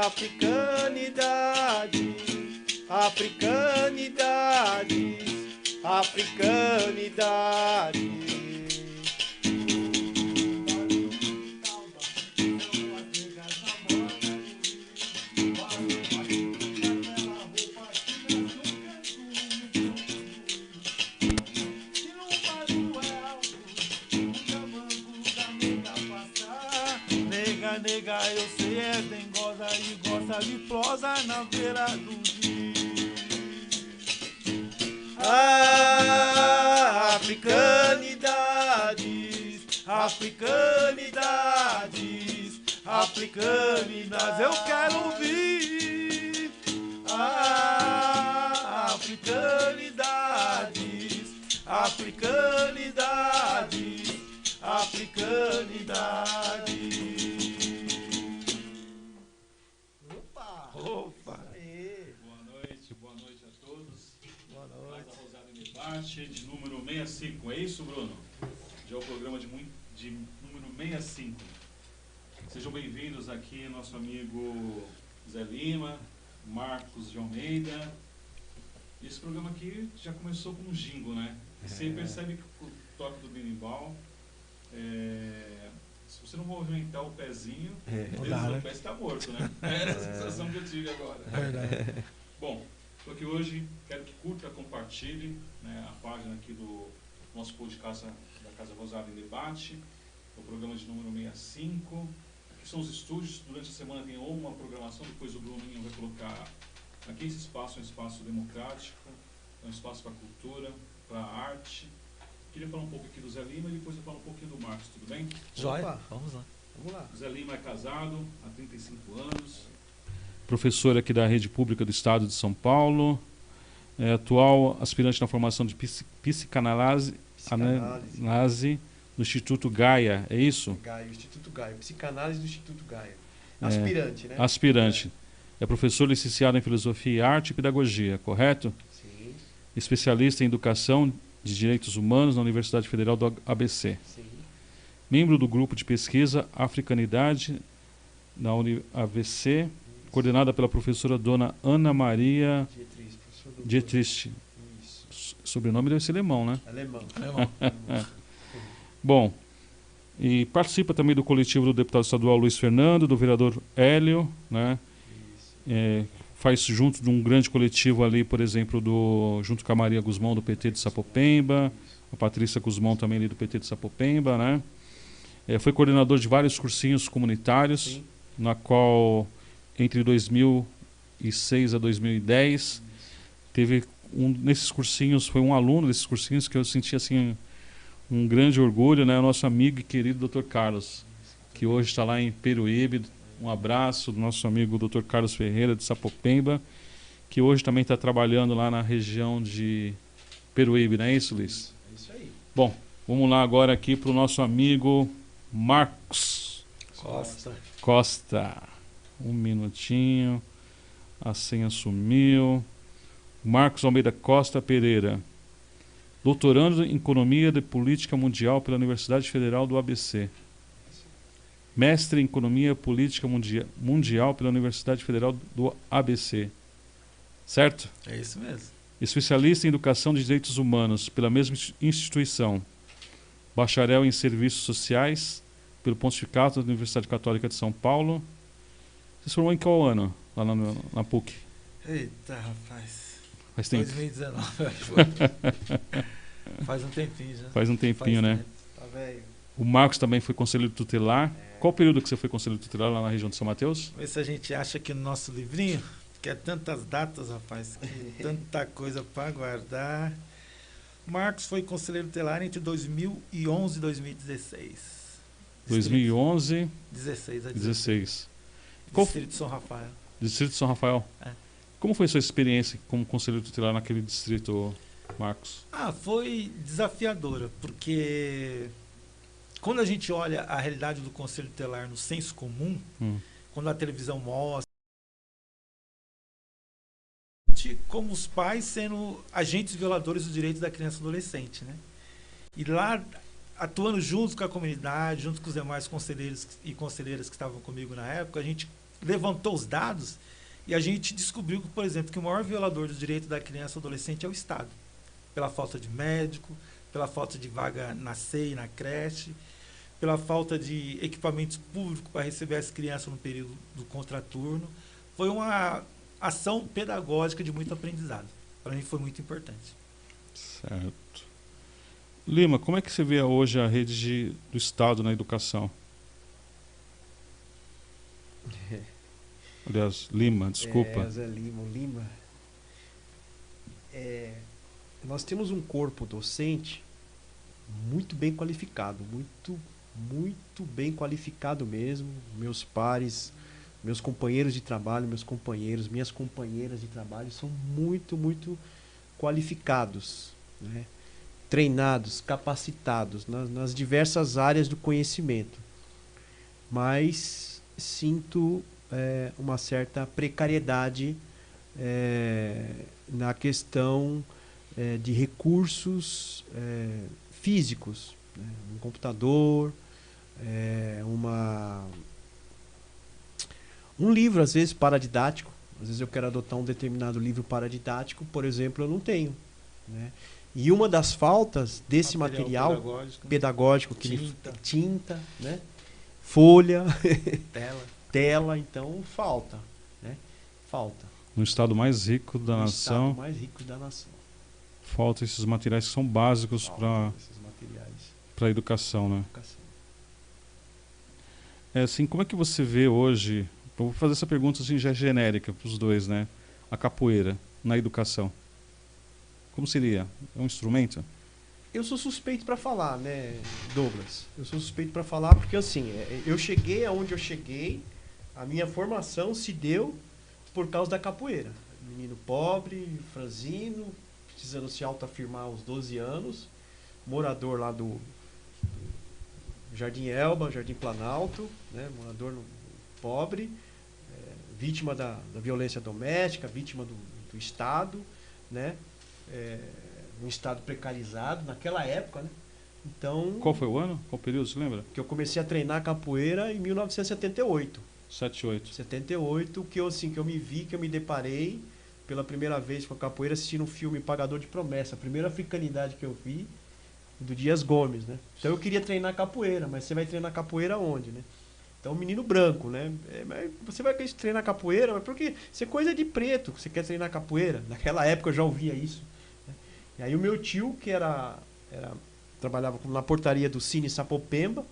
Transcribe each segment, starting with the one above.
africanidades, africanidades, africanidades. Nega, eu sei, é dengosa e gosta de prosa na beira do rio. Africanidades, africanidades, africanidades, Eu quero ouvir. africanidades, africanidades, africanidades. Opa! Boa noite a todos. Boa noite. Casa Rosada em Debate, de número 65, é isso, Bruno? Já é o programa de número 65. Sejam bem-vindos aqui, nosso amigo Zé Lima, Marcos de Almeida. Esse programa aqui já começou com um jingle, né? E você percebe que o toque do berimbau, se você não movimentar o pezinho, o pé está morto, né? É essa a sensação que eu tive agora. Bom, estou aqui hoje, quero que curta, compartilhe, né, a página aqui do nosso podcast da Casa Rosada em Debate, o programa de número 65. Aqui são os estúdios, durante a semana tem uma programação, depois o Bruninho vai colocar aqui. Esse espaço é um espaço democrático, é um espaço para a cultura, para a arte. Queria falar um pouco aqui do Zé Lima e depois eu falo um pouquinho do Marcos, tudo bem? Joia, vamos lá. O Zé Lima é casado há 35 anos, professor aqui da Rede Pública do Estado de São Paulo, atual aspirante na formação de psicanálise no Instituto Gaia, é isso? Gaia, Instituto Gaia, psicanálise do Instituto Gaia. Aspirante, né? Aspirante. É professor licenciado em Filosofia, Arte e Pedagogia, correto? Sim. Especialista em Educação de Direitos Humanos na Universidade Federal do ABC. Sim. Membro do grupo de pesquisa Africanidade na ABC, coordenada pela professora Dona Ana Maria Dietrich. Isso. Sobrenome deve ser alemão, né? Alemão. Bom, e participa também do coletivo do deputado estadual Luiz Fernando, do vereador Hélio, né? Faz junto de um grande coletivo ali, por exemplo, junto com a Maria Guzmão do PT de Sapopemba, a Patrícia Guzmão também ali do PT de Sapopemba, né? Foi coordenador de vários cursinhos comunitários, sim, na qual entre 2006 a 2010 teve nesses cursinhos, foi um aluno desses cursinhos que eu senti assim um grande orgulho, né? O nosso amigo e querido Dr. Carlos, que hoje está lá em Peruíbe. Um abraço do nosso amigo Dr. Carlos Ferreira de Sapopemba, que hoje também está trabalhando lá na região de Peruíbe, não é isso, Luiz? É isso aí. Bom, vamos lá agora aqui para o nosso amigo Marcos Costa. Um minutinho, a senha sumiu. Marcos Almeida Costa Pereira, doutorando em Economia de Política Mundial pela Universidade Federal do ABC. Mestre em Economia Política Mundial pela Universidade Federal do ABC. Certo? É isso mesmo. Especialista em Educação de Direitos Humanos pela mesma instituição. Bacharel em Serviços Sociais pelo Pontificado da Universidade Católica de São Paulo. Você se formou em qual ano? Lá na PUC? Eita, rapaz. Faz tempo. 2019. Faz um tempinho já. Faz um tempinho, né? Tá velho. O Marcos também foi conselheiro tutelar. Qual o período que você foi conselheiro tutelar lá na região de São Mateus? Vê se a gente acha que no nosso livrinho, que é tantas datas, rapaz, que tanta coisa para guardar. Marcos foi conselheiro tutelar entre 2011 e 2016. 2011 16 a 16. Distrito de São Rafael. Distrito de São Rafael. É. Como foi a sua experiência como conselheiro tutelar naquele distrito, Marcos? Foi desafiadora, porque quando a gente olha a realidade do conselho tutelar no senso comum, quando a televisão mostra, como os pais sendo agentes violadores dos direitos da criança e adolescente, né? E lá, atuando junto com a comunidade, junto com os demais conselheiros e conselheiras que estavam comigo na época, a gente levantou os dados e a gente descobriu, por exemplo, que o maior violador dos direitos da criança e adolescente é o Estado. Pela falta de médico, pela falta de vaga na SEI, na creche, pela falta de equipamentos públicos para receber as crianças no período do contraturno. Foi uma ação pedagógica de muito aprendizado. Para mim foi muito importante. Certo. Lima, como é que você vê hoje a rede do Estado na educação? Aliás, Lima, desculpa. Zé Lima, Lima. Nós temos um corpo docente muito bem qualificado, muito bem qualificado mesmo. Meus pares, meus companheiros de trabalho, minhas companheiras de trabalho são muito qualificados, né? Treinados, capacitados nas diversas áreas do conhecimento. Mas sinto uma certa precariedade na questão de recursos físicos, né? Um computador, um livro, às vezes, paradidático. Às vezes eu quero adotar um determinado livro paradidático, por exemplo, eu não tenho, né? E uma das faltas desse material pedagógico que tinta, né? Folha, tela, então falta, né? Falta. No estado mais rico da nação. Estado mais rico da nação. Faltam esses materiais que são básicos para a educação, né? Assim, como é que você vê hoje? Eu vou fazer essa pergunta assim, já genérica para os dois, né? A capoeira na educação. Como seria? É um instrumento? Eu sou suspeito para falar, né, Douglas? Eu sou suspeito para falar porque, assim, eu cheguei aonde eu cheguei, a minha formação se deu por causa da capoeira. Menino pobre, franzino, precisando se autoafirmar aos 12 anos, morador lá do Jardim Elba, Jardim Planalto, né, morador pobre, vítima da violência doméstica, vítima do Estado, né? Um Estado precarizado naquela época, né? Então, qual foi o ano? Qual período, você lembra? Que eu comecei a treinar capoeira em 1978. 78, que eu me vi, que eu me deparei pela primeira vez com a capoeira assistindo um filme Pagador de Promessa. A primeira africanidade que eu vi, do Dias Gomes, né? Então eu queria treinar capoeira, mas você vai treinar capoeira onde, né? Então, menino branco, né? Você vai treinar capoeira, mas porque isso é coisa de preto, você quer treinar capoeira. Naquela época eu já ouvia isso. Né? E aí o meu tio, que trabalhava na portaria do Cine Sapopemba,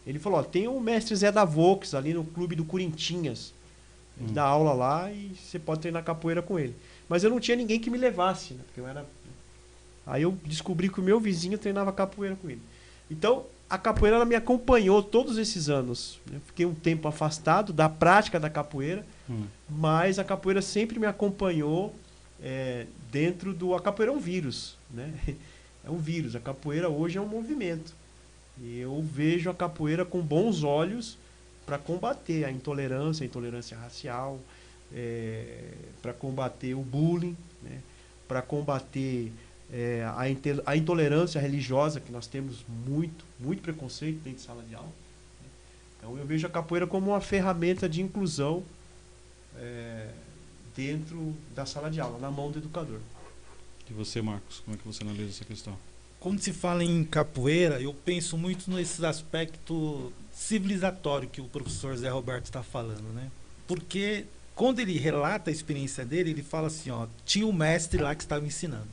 ele falou, tem o mestre Zé da Volks ali no clube do Corinthians. Ele dá aula lá e você pode treinar capoeira com ele. Mas eu não tinha ninguém que me levasse, né? Porque Aí eu descobri que o meu vizinho treinava capoeira com ele. Então, a capoeira ela me acompanhou todos esses anos. Eu fiquei um tempo afastado da prática da capoeira, mas a capoeira sempre me acompanhou dentro do... A capoeira é um vírus, né? É um vírus. A capoeira hoje é um movimento. E eu vejo a capoeira com bons olhos para combater a intolerância racial, para combater o bullying, né? Para combater a intolerância religiosa, que nós temos muito preconceito dentro de sala de aula. Então eu vejo a capoeira como uma ferramenta de inclusão dentro da sala de aula, na mão do educador. E você, Marcos, como é que você analisa essa questão? Quando se fala em capoeira, eu penso muito nesses aspectos civilizatórios que o professor Zé Roberto está falando, né? Porque quando ele relata a experiência dele, ele fala assim, ó, tinha um mestre lá que estava ensinando.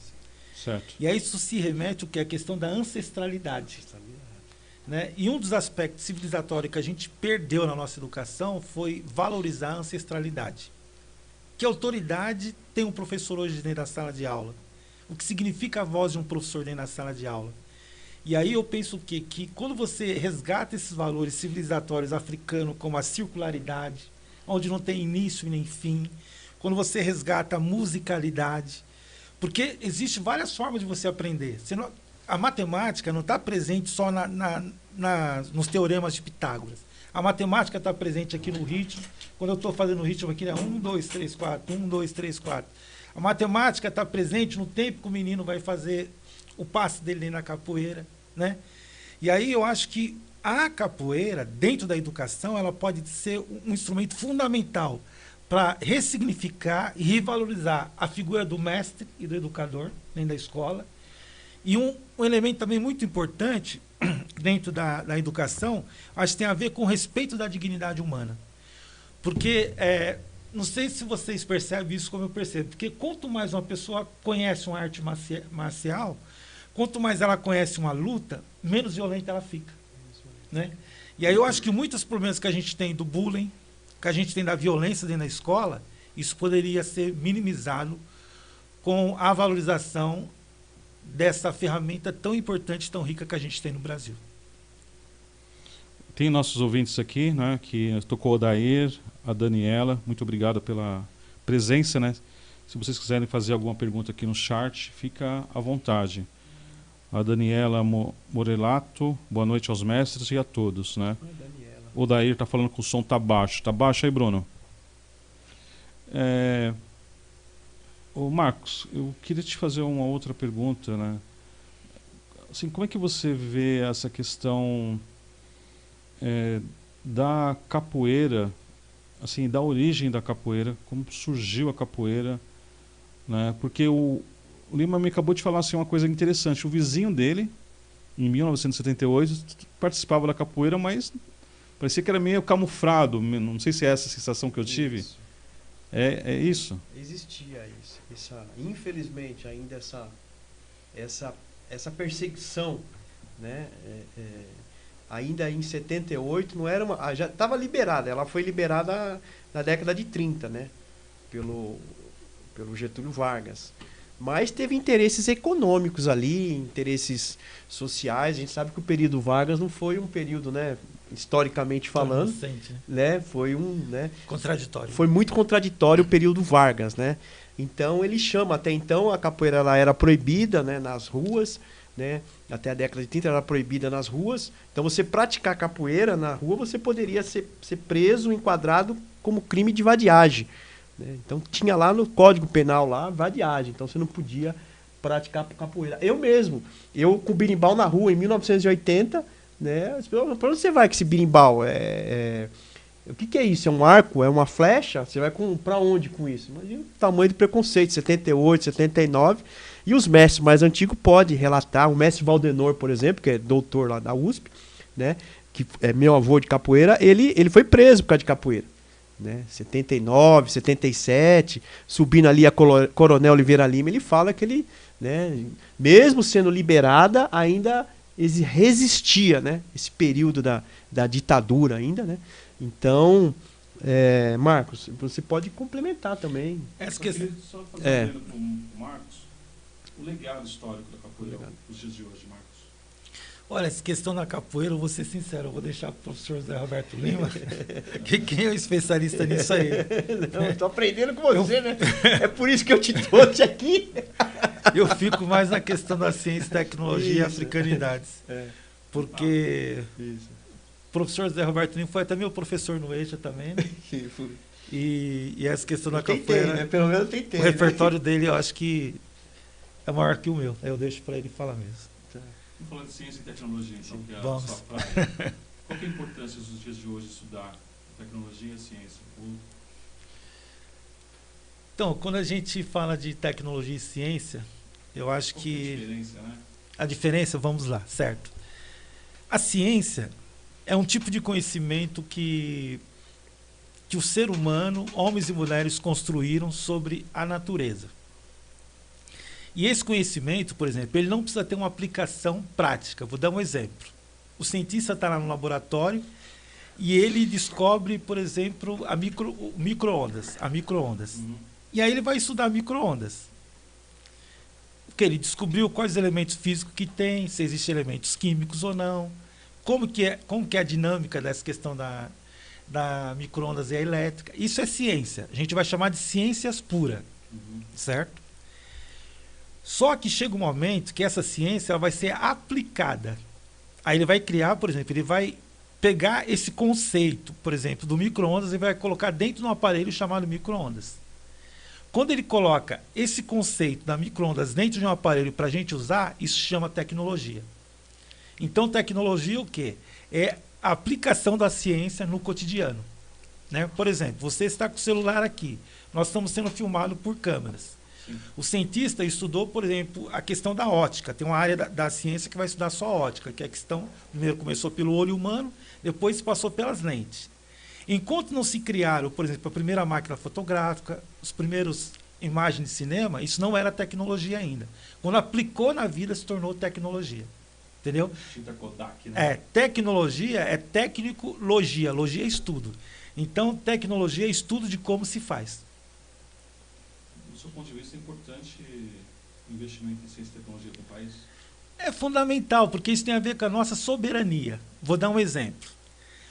Certo. E aí isso se remete ao que é a questão da ancestralidade. Né? E um dos aspectos civilizatórios que a gente perdeu na nossa educação foi valorizar a ancestralidade. Que autoridade tem um professor hoje dentro da sala de aula? O que significa a voz de um professor dentro da sala de aula? E aí eu penso que quando você resgata esses valores civilizatórios africanos, como a circularidade, onde não tem início e nem fim, quando você resgata a musicalidade, porque existe várias formas de você aprender. A matemática não está presente só nos teoremas de Pitágoras. A matemática está presente aqui no ritmo. Quando eu estou fazendo o ritmo aqui, é 1, 2, 3, 4, 1, 2, 3, 4. A matemática está presente no tempo que o menino vai fazer o passe dele na capoeira, né? E aí eu acho que a capoeira, dentro da educação, ela pode ser um instrumento fundamental para ressignificar e revalorizar a figura do mestre e do educador dentro da escola. E um elemento também muito importante dentro da educação, acho que tem a ver com o respeito da dignidade humana. Porque, não sei se vocês percebem isso como eu percebo, porque quanto mais uma pessoa conhece uma arte marcial, quanto mais ela conhece uma luta, menos violenta ela fica. Né? E aí eu acho que muitos problemas que a gente tem do bullying, que a gente tem da violência dentro da escola, isso poderia ser minimizado com a valorização dessa ferramenta tão importante, tão rica que a gente tem no Brasil. Tem nossos ouvintes aqui, né, que tocou o Odair, a Daniela, muito obrigado pela presença, né? Se vocês quiserem fazer alguma pergunta aqui no chat, fica à vontade. A Daniela Morelato, boa noite aos mestres e a todos, né? O Odair está falando que o som tá baixo. Tá baixo aí, Bruno? Ô Marcos, eu queria te fazer uma outra pergunta, né? Assim, como é que você vê essa questão da capoeira, assim, da origem da capoeira, como surgiu a capoeira, né? Porque o Lima me acabou de falar assim, uma coisa interessante. O vizinho dele, em 1978, participava da capoeira, mas parecia que era meio camuflado. Não sei se é essa a sensação que eu tive. Isso. É isso? Existia isso. Infelizmente, ainda essa perseguição, né? Ainda em 78, não era já estava liberada. Ela foi liberada na década de 30, né? Pelo Getúlio Vargas. Mas teve interesses econômicos ali, interesses sociais. A gente sabe que o período Vargas não foi um período, né, historicamente falando, né, foi contraditório. Foi muito contraditório o período Vargas, né? Então ele chama, até então a capoeira ela era proibida, né, nas ruas, né? Até a década de 30 ela era proibida nas ruas. Então você praticar capoeira na rua, você poderia ser preso, enquadrado como crime de vadiagem. Então tinha lá no Código Penal lá, vadiagem, então você não podia praticar capoeira. Eu com o birimbau na rua em 1980, né? Para onde você vai com esse birimbau? O que é isso? É um arco? É uma flecha? Você vai para onde com isso? Imagina o tamanho do preconceito, 78, 79. E os mestres mais antigos podem relatar, o mestre Valdenor, por exemplo, que é doutor lá da USP, né? Que é meu avô de capoeira, ele foi preso por causa de capoeira. Né, 79, 77, subindo ali a Coronel Oliveira Lima, ele fala que ele, né, mesmo sendo liberada, ainda resistia, né, esse período da ditadura ainda, né? Então, Marcos, você pode complementar também. Essa questão. Só fazer com o Marcos, o legado histórico da capoeira nos dias de hoje, Marcos. Olha, essa questão da capoeira, eu vou ser sincero, eu vou deixar para o professor José Roberto Lima, que quem é o especialista nisso aí? Não, estou aprendendo com você, né? É por isso que eu te trouxe aqui. Eu fico mais na questão da ciência, tecnologia e africanidades. Porque o professor José Roberto Lima foi até meu professor no EJA também, né? E essa questão da capoeira, né? Pelo menos tentei, o repertório dele eu acho que é maior que o meu. Aí eu deixo para ele falar mesmo. Vamos falar de ciência e tecnologia, então, que é a Vamos. sua praia. Qual que é a importância nos dias de hoje estudar tecnologia e ciência? Então, quando a gente fala de tecnologia e ciência, eu acho Qual que é a diferença, né? a diferença, vamos lá, certo? A ciência é um tipo de conhecimento que o ser humano, homens e mulheres, construíram sobre a natureza. E esse conhecimento, por exemplo, ele não precisa ter uma aplicação prática. Vou dar um exemplo. O cientista está lá no laboratório e ele descobre, por exemplo, micro-ondas. E aí ele vai estudar micro-ondas. Porque ele descobriu quais elementos físicos que tem, se existem elementos químicos ou não, como que é a dinâmica dessa questão da micro-ondas e a elétrica. Isso é ciência. A gente vai chamar de ciências puras, certo? Só que chega um momento que essa ciência ela vai ser aplicada. Aí ele vai criar, por exemplo, ele vai pegar esse conceito, por exemplo, do micro-ondas e vai colocar dentro de um aparelho chamado micro-ondas. Quando ele coloca esse conceito da micro-ondas dentro de um aparelho para a gente usar, isso se chama tecnologia. Então, tecnologia é o quê? é a aplicação da ciência no cotidiano. Né? Por exemplo, você está com o celular aqui, nós estamos sendo filmados por câmeras. Sim. O cientista estudou, por exemplo, a questão da ótica. Tem uma área da ciência que vai estudar só a ótica, que é a questão, primeiro começou pelo olho humano, depois passou pelas lentes. Enquanto não se criaram, por exemplo, a primeira máquina fotográfica, os primeiros imagens de cinema, isso não era tecnologia ainda. Quando aplicou na vida, se tornou tecnologia. Entendeu? Kodak, né? Tecnologia é técnico-logia. Logia é estudo. Então, tecnologia é estudo de como se faz. Do seu ponto de vista, é importante o investimento em ciência e tecnologia para o país? É fundamental, porque isso tem a ver com a nossa soberania. Vou dar um exemplo.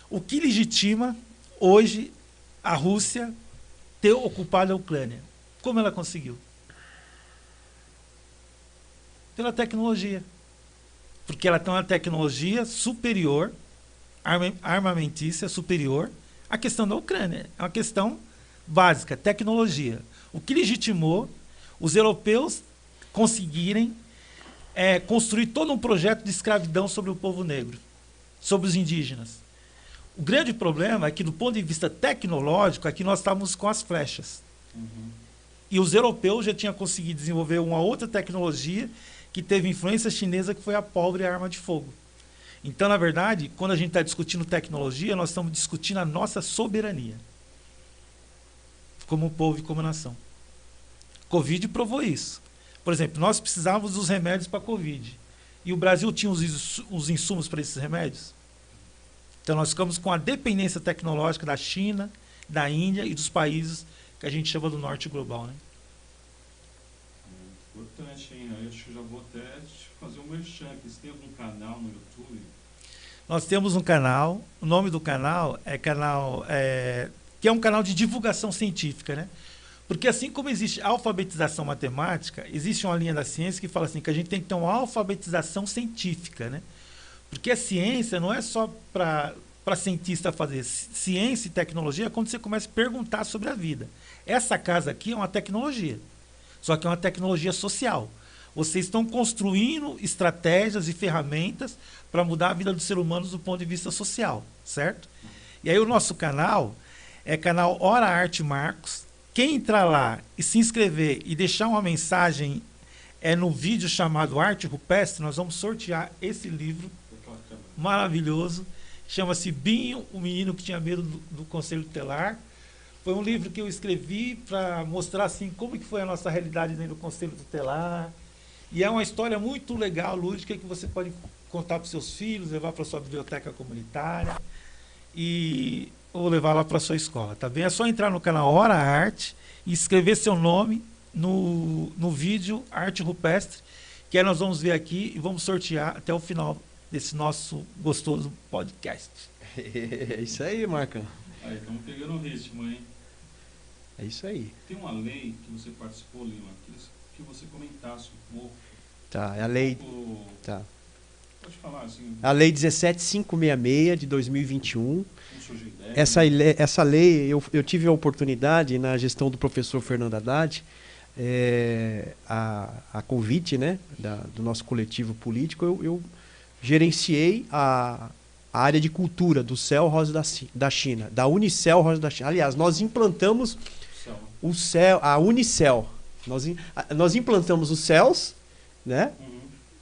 O que legitima hoje a Rússia ter ocupado a Ucrânia? Como ela conseguiu? Pela tecnologia. Porque ela tem uma tecnologia superior, armamentícia superior, à questão da Ucrânia. É uma questão básica, tecnologia. O que legitimou os europeus conseguirem construir todo um projeto de escravidão sobre o povo negro, sobre os indígenas. O grande problema é que, do ponto de vista tecnológico, aqui nós estávamos com as flechas. Uhum. E os europeus já tinham conseguido desenvolver uma outra tecnologia que teve influência chinesa, que foi a pólvora e a arma de fogo. Então, na verdade, quando a gente está discutindo tecnologia, nós estamos discutindo a nossa soberania. Como povo e como nação. Covid provou isso. Por exemplo, nós precisávamos dos remédios para a Covid. E o Brasil tinha os insumos para esses remédios. Então, nós ficamos com a dependência tecnológica da China, da Índia e dos países que a gente chama do norte global, né? Importante, hein? Eu acho que já vou até fazer um merchan aqui. Você tem algum canal no YouTube? Nós temos um canal. O nome do canal que é um canal de divulgação científica, né? Porque assim como existe alfabetização matemática, existe uma linha da ciência que fala assim, que a gente tem que ter uma alfabetização científica, né? Porque a ciência não é só para cientista fazer. Ciência e tecnologia é quando você começa a perguntar sobre a vida. Essa casa aqui é uma tecnologia. Só que é uma tecnologia social. Vocês estão construindo estratégias e ferramentas para mudar a vida dos seres humanos do ponto de vista social, certo? E aí o nosso canal é canal Hora Arte Marcos. Quem entrar lá e se inscrever e deixar uma mensagem no vídeo chamado Arte Rupestre, nós vamos sortear esse livro maravilhoso. Chama-se Binho, o menino que tinha medo do Conselho Tutelar. Foi um livro que eu escrevi para mostrar assim, como que foi a nossa realidade dentro do Conselho Tutelar. E é uma história muito legal, lúdica, que você pode contar para os seus filhos, levar para a sua biblioteca comunitária ou levar lá para a sua escola. Tá bem? É só entrar no canal Hora Arte e escrever seu nome no vídeo Arte Rupestre, que aí nós vamos ver aqui e vamos sortear até o final desse nosso gostoso podcast. É isso aí, Marcão. Aí, estamos pegando o ritmo, hein? É isso aí. Tem uma lei que você participou, Lima, que você comentasse um pouco. Tá, é a lei... Tá. Pode falar, assim... A lei 17566 de 2021. Surgiu ideia, essa lei, eu tive a oportunidade, na gestão do professor Fernando Haddad, a convite, né, do nosso coletivo político, eu gerenciei a área de cultura do CEL Rosa da China, da Unicel Rosa da China. Aliás, nós implantamos a Unicel. Nós implantamos os CELs, né?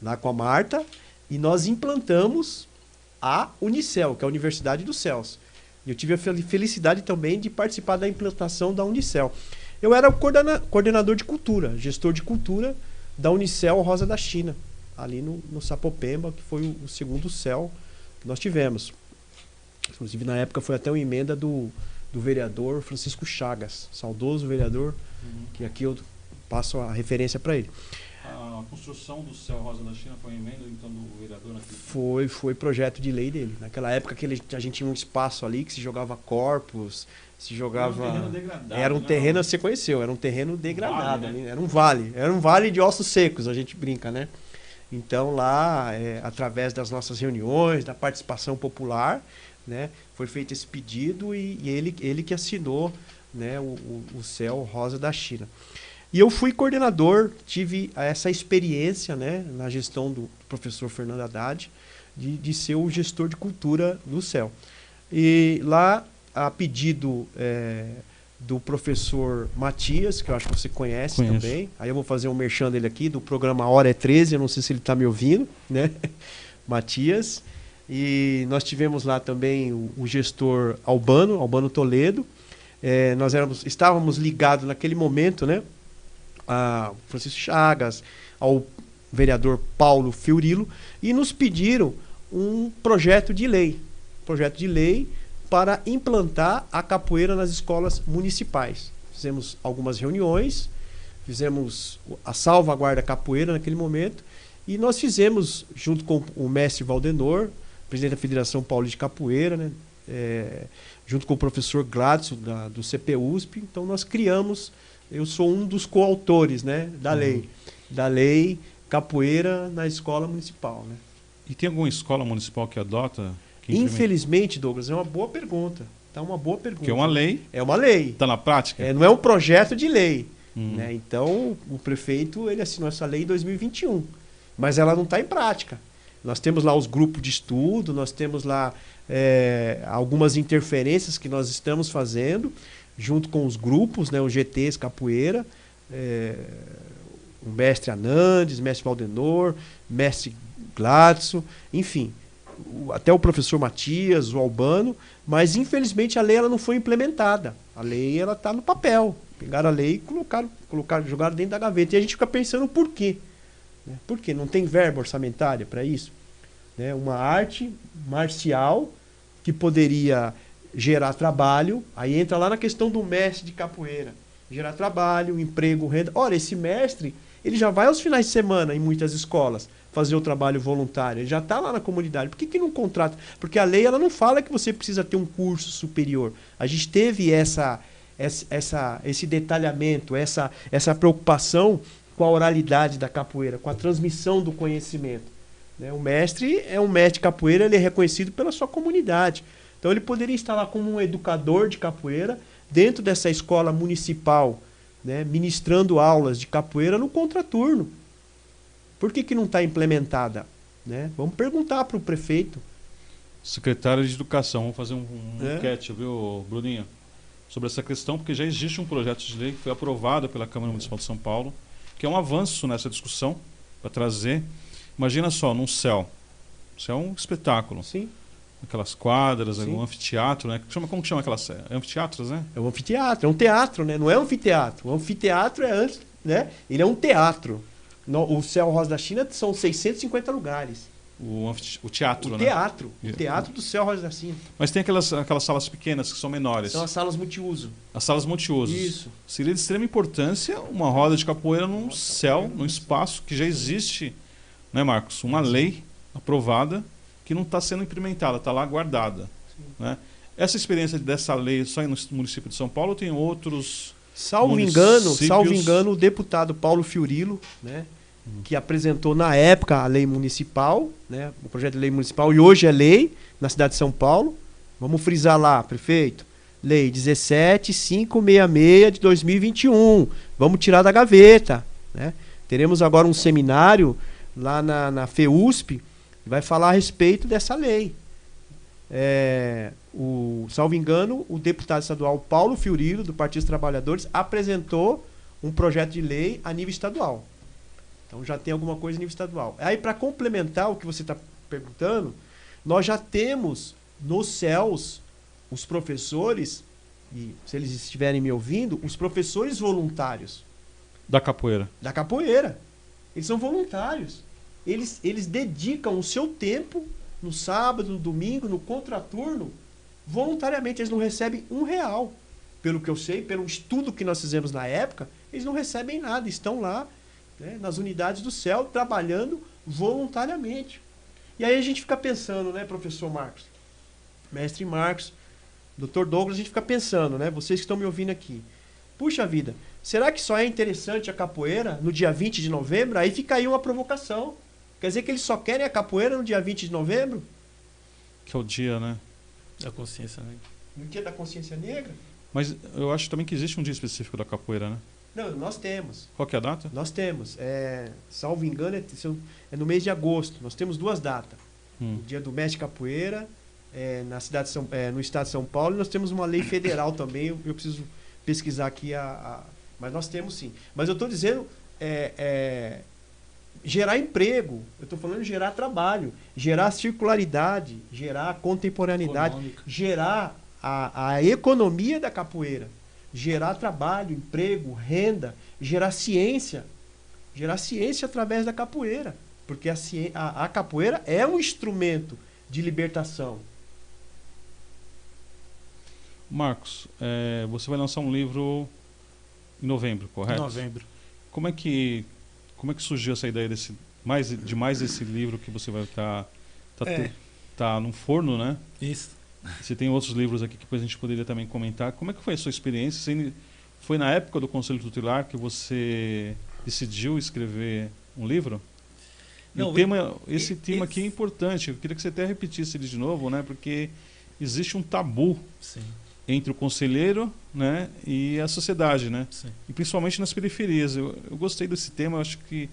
Lá com a Marta, e nós implantamos a Unicel, que é a Universidade dos Céus. E eu tive a felicidade também de participar da implantação da Unicel. Eu era o coordenador de cultura, gestor de cultura da Unicel Rosa da China, ali no Sapopemba, que foi o segundo CEL que nós tivemos. Inclusive, na época, foi até uma emenda do vereador Francisco Chagas, saudoso vereador, que aqui eu passo a referência para ele. A construção do CEL Rosa da China foi uma emenda, então, do vereador? Foi projeto de lei dele. Naquela época a gente tinha um espaço ali que se jogava corpos, se jogava... Era um terreno degradado. Era um terreno, você conheceu, era um terreno degradado. Vale, né? Era um vale de ossos secos, a gente brinca, né? Então lá, através das nossas reuniões, da participação popular, né, foi feito esse pedido e ele que assinou, né, o CEL Rosa da China. E eu fui coordenador, tive essa experiência, né, na gestão do professor Fernando Haddad, de ser o gestor de cultura do CEL. E lá, a pedido do professor Matias, que eu acho que você conhece também, aí eu vou fazer um merchan dele aqui, do programa Hora é 13, eu não sei se ele está me ouvindo, né? Matias. E nós tivemos lá também o gestor Albano Toledo. Nós estávamos ligados naquele momento, né, a Francisco Chagas, ao vereador Paulo Fiorilo, e nos pediram um projeto de lei para implantar a capoeira nas escolas municipais. Fizemos algumas reuniões, fizemos a salvaguarda capoeira naquele momento, e nós fizemos, junto com o mestre Valdenor, presidente da Federação Paulista de Capoeira, né, junto com o professor Gladson, do CPUSP. Então nós criamos, eu sou um dos coautores, né, da lei capoeira na escola municipal. Né? E tem alguma escola municipal que adota? Infelizmente, Douglas, é uma boa pergunta. Tá uma boa pergunta. Porque é uma lei. É uma lei. Está na prática? Não é um projeto de lei. Né? Então, o prefeito ele assinou essa lei em 2021. Mas ela não está em prática. Nós temos lá os grupos de estudo, nós temos lá algumas interferências que nós estamos fazendo, junto com os grupos, né, os GTs Capoeira, o mestre Anandes, mestre Valdenor, mestre Gladson, enfim, até o professor Matias, o Albano, mas infelizmente a lei ela não foi implementada. A lei ela está no papel. Pegaram a lei e jogaram dentro da gaveta. E a gente fica pensando por quê? Por quê? Não tem verba orçamentária para isso? Uma arte marcial que poderia gerar trabalho, aí entra lá na questão do mestre de capoeira. Gerar trabalho, emprego, renda. Ora, esse mestre, ele já vai aos finais de semana em muitas escolas fazer o trabalho voluntário. Ele já está lá na comunidade. Por que não contrata? Porque a lei ela não fala que você precisa ter um curso superior. A gente teve esse detalhamento, essa preocupação com a oralidade da capoeira, com a transmissão do conhecimento. O mestre é um mestre de capoeira, ele é reconhecido pela sua comunidade. Então ele poderia estar lá como um educador de capoeira dentro dessa escola municipal, né, ministrando aulas de capoeira no contraturno. Por que não está implementada? Né? Vamos perguntar para o prefeito. Secretário de Educação, vamos fazer um enquete, viu, Bruninho? Sobre essa questão, porque já existe um projeto de lei que foi aprovado pela Câmara Municipal de São Paulo, que é um avanço nessa discussão para trazer. Imagina só, num CEL. Isso é um espetáculo. Sim. Aquelas quadras, um anfiteatro, né? Como que chama aquelas anfiteatros, né? É um anfiteatro, é um teatro, né? Não é um anfiteatro. O anfiteatro é antes, né? Ele é um teatro. O CEL Rosa da China são 650 lugares. O teatro, né? O teatro do CEL Rosa da China. Mas tem aquelas salas pequenas que são menores. São as salas multiuso. As salas multiusos. Isso. Seria de extrema importância uma roda de capoeira num CEL, num espaço que já existe, né, Marcos? Uma lei aprovada que não está sendo implementada, está lá guardada. Né? Essa experiência dessa lei só no município de São Paulo ou tem outros Salvo engano, o deputado Paulo Fiorilo, né, que apresentou na época a lei municipal, né, o projeto de lei municipal, e hoje é lei na cidade de São Paulo. Vamos frisar lá, prefeito. Lei 17566 de 2021. Vamos tirar da gaveta. Né? Teremos agora um seminário lá na FEUSP, que vai falar a respeito dessa lei. Salvo engano, o deputado estadual Paulo Fiorilo, do Partido dos Trabalhadores, apresentou um projeto de lei a nível estadual. Então já tem alguma coisa a nível estadual. Aí, para complementar o que você está perguntando, nós já temos nos CELs os professores, e se eles estiverem me ouvindo, os professores voluntários. Da capoeira. Da capoeira. Eles são voluntários. Eles dedicam o seu tempo no sábado, no domingo, no contraturno, voluntariamente. Eles não recebem R$1. Pelo que eu sei, pelo estudo que nós fizemos na época, eles não recebem nada. Estão lá, né, nas unidades do CEL, trabalhando voluntariamente. E aí a gente fica pensando, né, professor Marcos, mestre Marcos, doutor Douglas, a gente fica pensando, né, vocês que estão me ouvindo aqui. Puxa vida, será que só é interessante a capoeira no dia 20 de novembro? Aí fica aí uma provocação. Quer dizer que eles só querem a capoeira no dia 20 de novembro? Que é o dia, né? Da consciência negra. No dia da consciência negra? Mas eu acho também que existe um dia específico da capoeira, né? Não, nós temos. Qual que é a data? Nós temos. Salvo engano, é no mês de agosto. Nós temos 2 datas. O Dia do Mestre Capoeira, no estado de São Paulo. E nós temos uma lei federal também. Eu preciso pesquisar aqui mas nós temos sim. Mas eu estou dizendo gerar emprego. Eu estou falando de gerar trabalho, gerar circularidade, gerar contemporaneidade, gerar a economia da capoeira, gerar trabalho, emprego, renda, gerar ciência através da capoeira, porque a capoeira é um instrumento de libertação. Marcos, você vai lançar um livro em novembro, correto? Em novembro. Como é que surgiu essa ideia de mais esse livro que você vai tá no forno, né? Isso. Você tem outros livros aqui que depois a gente poderia também comentar. Como é que foi a sua experiência? Foi na época do Conselho Tutelar que você decidiu escrever um livro? Não, esse tema aqui é importante. Eu queria que você até repetisse ele de novo, né? Porque existe um tabu entre o conselheiro, né, e a sociedade, né? Sim. E principalmente nas periferias. Eu gostei desse tema, eu acho que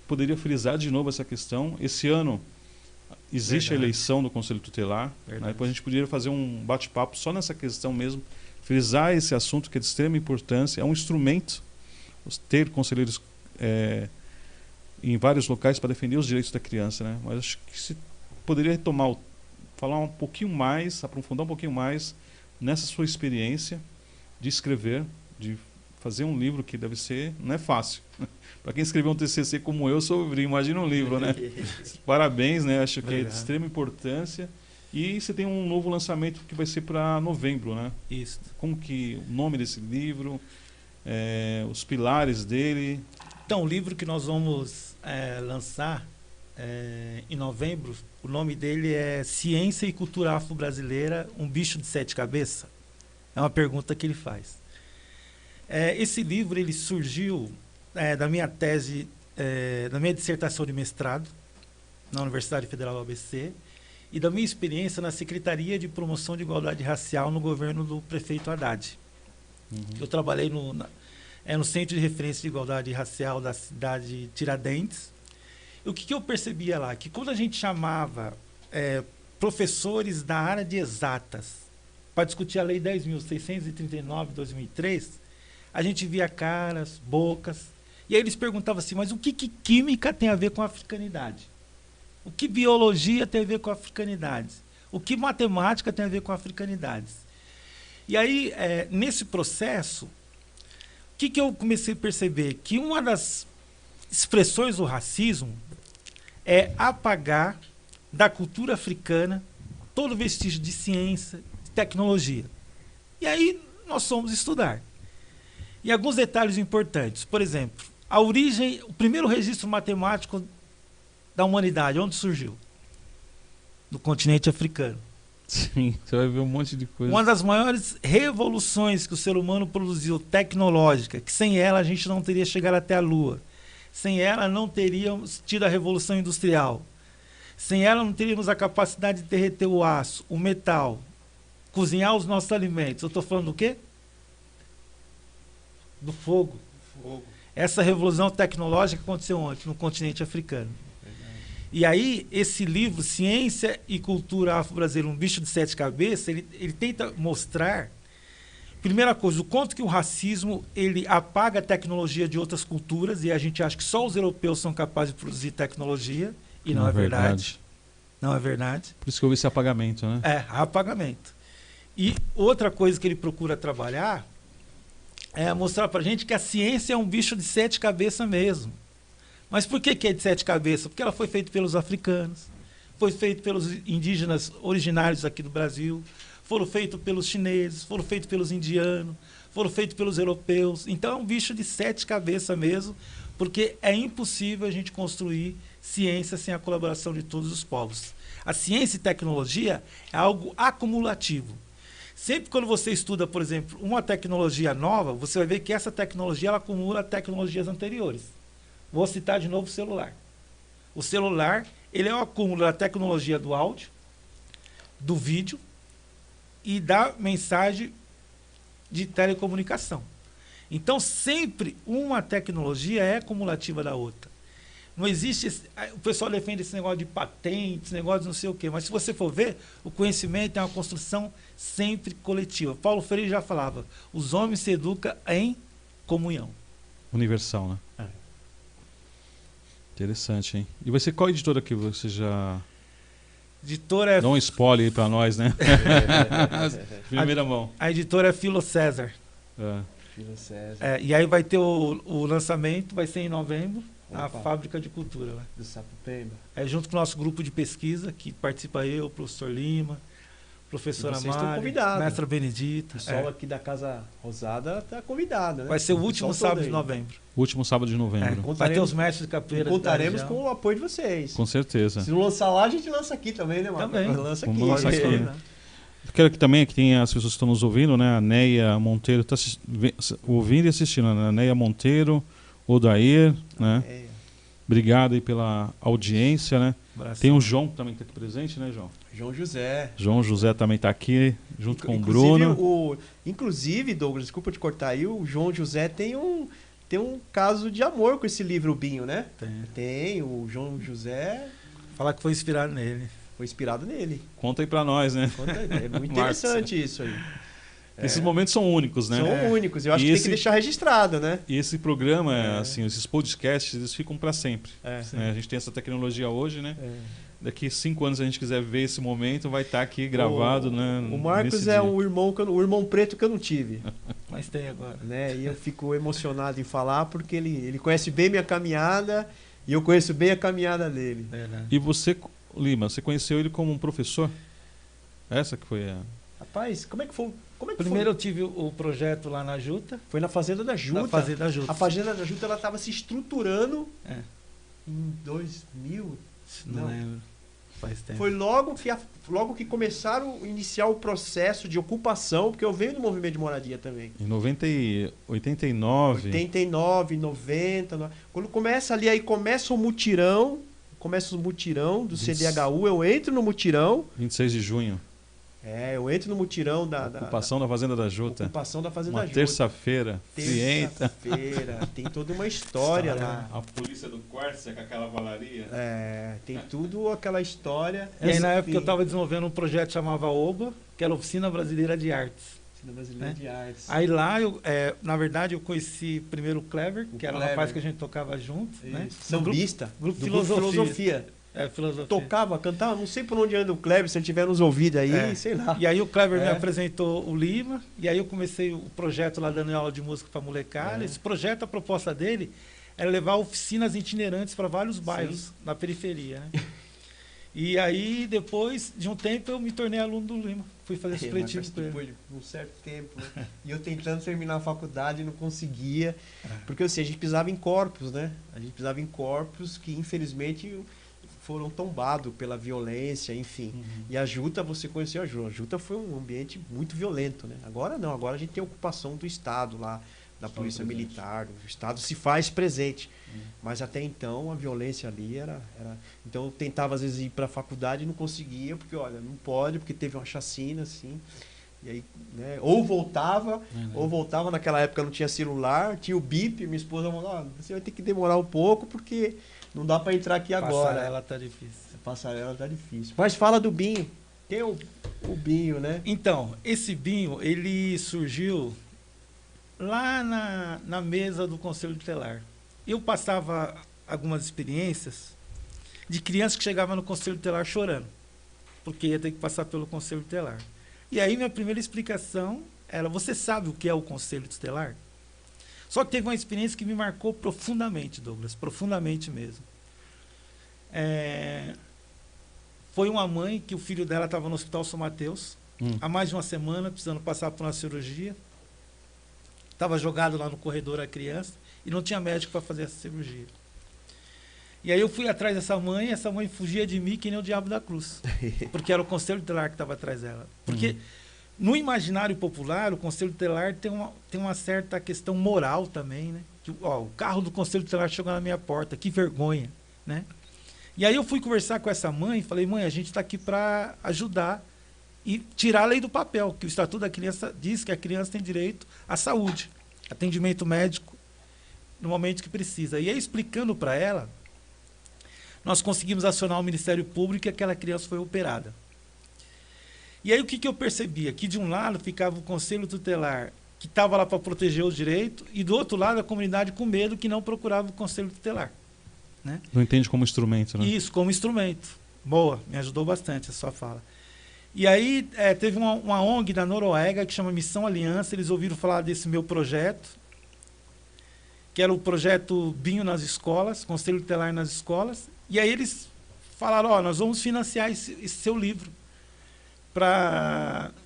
poderia frisar de novo essa questão. Esse ano existe a eleição do Conselho Tutelar, né? Depois a gente poderia fazer um bate-papo só nessa questão mesmo, frisar esse assunto que é de extrema importância. É um instrumento ter conselheiros em vários locais para defender os direitos da criança, né? Mas acho que se poderia falar um pouquinho mais, aprofundar um pouquinho mais nessa sua experiência de escrever, de fazer um livro que deve ser, não é fácil. Para quem escreveu um TCC como eu, imagina um livro, né? Parabéns, né? Acho que é de extrema importância. E você tem um novo lançamento que vai ser para novembro, né? Isso. Como que o nome desse livro, os pilares dele? Então, o livro que nós vamos lançar em novembro, o nome dele é Ciência e Cultura Afro-Brasileira, um bicho de 7 cabeças? É uma pergunta que ele faz. Esse livro ele surgiu da minha tese, da minha dissertação de mestrado na Universidade Federal do ABC e da minha experiência na Secretaria de Promoção de Igualdade Racial no governo do prefeito Haddad. Eu trabalhei no Centro de Referência de Igualdade Racial da cidade de Tiradentes. O que eu percebia lá? Que quando a gente chamava professores da área de exatas para discutir a Lei 10.639 de 2003, a gente via caras, bocas, e aí eles perguntavam assim, mas o que química tem a ver com a africanidade? O que biologia tem a ver com a africanidade? O que matemática tem a ver com a africanidade? E aí, nesse processo, o que eu comecei a perceber? Que uma das expressões do racismo é apagar da cultura africana todo vestígio de ciência, de tecnologia. E aí nós fomos estudar. E alguns detalhes importantes. Por exemplo, a origem, o primeiro registro matemático da humanidade, onde surgiu? No continente africano. Sim, você vai ver um monte de coisa. Uma das maiores revoluções que o ser humano produziu, tecnológica, que sem ela a gente não teria chegado até a Lua. Sem ela não teríamos tido a Revolução Industrial. Sem ela não teríamos a capacidade de derreter o aço, o metal, cozinhar os nossos alimentos. Eu estou falando do quê? Do fogo. Essa revolução tecnológica aconteceu onde? No continente africano. E aí, esse livro, Ciência e Cultura Afro-Brasileira, um bicho de 7 cabeças, ele tenta mostrar, primeira coisa, o quanto que o racismo ele apaga a tecnologia de outras culturas, e a gente acha que só os europeus são capazes de produzir tecnologia, e não é verdade. Não é verdade. Por isso que houve esse apagamento, né? Apagamento. E outra coisa que ele procura trabalhar é mostrar pra gente que a ciência é um bicho de 7 cabeças mesmo. Mas por que é de 7 cabeças? Porque ela foi feita pelos africanos, foi feita pelos indígenas originários aqui do Brasil, foram feitos pelos chineses, foram feitos pelos indianos, foram feitos pelos europeus. Então é um bicho de 7 cabeças mesmo, porque é impossível a gente construir ciência sem a colaboração de todos os povos. A ciência e tecnologia é algo acumulativo. Sempre quando você estuda, por exemplo, uma tecnologia nova, você vai ver que essa tecnologia ela acumula tecnologias anteriores. Vou citar de novo o celular. O celular ele é o acúmulo da tecnologia do áudio, do vídeo e da mensagem de telecomunicação. Então, sempre uma tecnologia é acumulativa da outra. Não existe... O pessoal defende esse negócio de patentes, negócio de não sei o quê. Mas se você for ver, o conhecimento é uma construção sempre coletiva. Paulo Freire já falava, os homens se educam em comunhão. Universal, né? É. Interessante, hein? E vai ser qual editora que você já... Editora é... Dá um spoiler aí pra nós, né? Primeira mão. A editora é Filo César. Filo César. E aí vai ter o lançamento, vai ser em novembro. A Fábrica de Cultura. Né? Do Sapopemba. Junto com o nosso grupo de pesquisa, que participa eu, o professor Lima, professora Mari, mestra Benedita. O pessoal aqui da Casa Rosada está convidado, né? Vai ser o último sábado de novembro. Último sábado de novembro. Vai ter os mestres de capoeira. Contaremos com o apoio de vocês. Com certeza. Se não lançar lá, a gente lança aqui também, né, Marcos? Também. Lança aqui. Vamos lançar aqui, né? Eu quero que também que tem as pessoas que estão nos ouvindo, né? A Neia Monteiro está ouvindo e assistindo, né? A Neia Monteiro, Odair, né? Obrigado aí pela audiência, né? Brasil. Tem o João também que está aqui presente, né, João? João José. João José também está aqui, junto com o Bruno. Inclusive, Douglas, desculpa te cortar aí, o João José tem um caso de amor com esse livro, o Binho, né? Tem, o João José... Falar que foi inspirado nele. Foi inspirado nele. Conta aí pra nós, né? É muito interessante isso aí. Esses momentos são únicos, né? São únicos. Eu acho que tem que deixar registrado, né? E esse programa, assim, esses podcasts, eles ficam para sempre. A gente tem essa tecnologia hoje, né? Daqui 5 anos, se a gente quiser ver esse momento, vai estar aqui gravado, né? O Marcos é o irmão preto que eu não tive. Mas tem agora. Né? E eu fico emocionado em falar porque ele conhece bem minha caminhada e eu conheço bem a caminhada dele. E você, Lima, você conheceu ele como um professor? Essa que foi a... Rapaz, como é que foi? Primeiro eu tive o projeto lá na Juta. Foi na Fazenda da Juta. Na Fazenda da Juta. A Fazenda da Juta ela estava se estruturando em 2000. Não lembro. Faz tempo. Foi logo que começaram a iniciar o processo de ocupação, porque eu venho do movimento de moradia também. Em 89. 89, 90. Quando começa ali, aí começa o mutirão do CDHU, eu entro no mutirão. 26 de junho. Eu entro no mutirão da ocupação da Fazenda da Juta. Ocupação da Fazenda da Juta. Terça-feira. Terça-feira. Tem toda uma história lá. A polícia do Quercia com aquela valaria. Tem tudo aquela história. E aí na época eu estava desenvolvendo um projeto que chamava OBA, que era Oficina Brasileira de Artes. Oficina Brasileira de Artes. Aí lá, na verdade, eu conheci primeiro o Clever, que era o rapaz que a gente tocava junto. Né? Sambista. Grupo Filosofia. Filosofia. Tocava, cantava, não sei por onde anda o Kleber, se ele tiver nos ouvidos aí, sei lá. E aí o Kleber me apresentou o Lima, e aí eu comecei o projeto lá dando aula de música para molecada. Esse projeto, a proposta dele era levar oficinas itinerantes para vários bairros na periferia. Né? E aí, depois de um tempo, eu me tornei aluno do Lima. Fui fazer supletivo com ele. Depois de um certo tempo, né? E eu tentando terminar a faculdade, não conseguia. Porque assim, a gente pisava em corpos, né? A gente pisava em corpos que, infelizmente... foram tombados pela violência, enfim. E a Juta, você conheceu a Juta. A Juta foi um ambiente muito violento, né? Agora não, agora a gente tem a ocupação do Estado lá, da Polícia Militar, o Estado se faz presente. Mas até então a violência ali era... Então eu tentava às vezes ir para a faculdade e não conseguia, porque olha, não pode, porque teve uma chacina, assim. E aí, né? Ou voltava, naquela época não tinha celular, tinha o bip, minha esposa falou, você vai ter que demorar um pouco, porque... não dá para entrar aqui agora. Passarela tá difícil. Passarela tá difícil. Mas fala do Binho. Tem o Binho, né? Então, esse Binho, ele surgiu lá na mesa do Conselho Tutelar. Eu passava algumas experiências de crianças que chegavam no Conselho Tutelar chorando, porque ia ter que passar pelo Conselho Tutelar. E aí minha primeira explicação era, você sabe o que é o Conselho Tutelar? Só que teve uma experiência que me marcou profundamente, Douglas, profundamente mesmo. Foi uma mãe que o filho dela estava no Hospital São Mateus, há mais de uma semana, precisando passar por uma cirurgia. Estava jogado lá no corredor a criança e não tinha médico para fazer essa cirurgia. E aí eu fui atrás dessa mãe, e essa mãe fugia de mim que nem o diabo da cruz, porque era o Conselho Tutelar que estava atrás dela. Porque... no imaginário popular, o Conselho Tutelar tem uma certa questão moral também, né? Que, o carro do Conselho Tutelar chegou na minha porta, que vergonha, né? E aí eu fui conversar com essa mãe e falei, mãe, a gente está aqui para ajudar e tirar a lei do papel, que o Estatuto da Criança diz que a criança tem direito à saúde, atendimento médico no momento que precisa. E aí explicando para ela nós conseguimos acionar o Ministério Público e aquela criança foi operada. E aí o que eu percebia? Que de um lado ficava o Conselho Tutelar, que estava lá para proteger os direitos, e do outro lado a comunidade com medo, que não procurava o Conselho Tutelar. Né? Não entende como instrumento, né? Isso, como instrumento. Boa, me ajudou bastante a sua fala. E aí teve uma ONG da Noruega que chama Missão Aliança, eles ouviram falar desse meu projeto, que era o projeto Binho nas escolas, Conselho Tutelar nas escolas, e aí eles falaram, nós vamos financiar esse seu livro.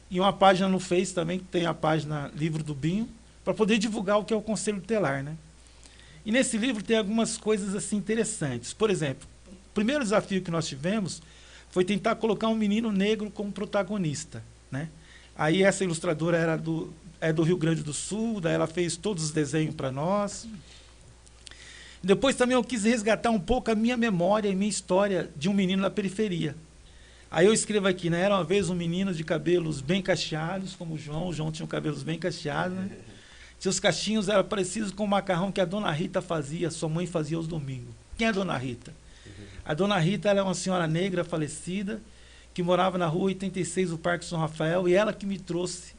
E uma página no Face também, que tem a página Livro do Binho, para poder divulgar o que é o Conselho Tutelar, né? E nesse livro tem algumas coisas assim interessantes. Por exemplo, o primeiro desafio que nós tivemos foi tentar colocar um menino negro como protagonista, né? Aí essa ilustradora era do Rio Grande do Sul, daí ela fez todos os desenhos para nós. Depois também eu quis resgatar um pouco a minha memória e minha história de um menino da periferia. Aí eu escrevo aqui, né? Era uma vez um menino de cabelos bem cacheados, como o João tinha cabelos bem cacheados, né? Seus cachinhos eram parecidos com o macarrão que a dona Rita fazia, sua mãe fazia aos domingos. Quem é a dona Rita? A dona Rita ela é uma senhora negra falecida, que morava na rua 86 do Parque São Rafael, e ela que me trouxe,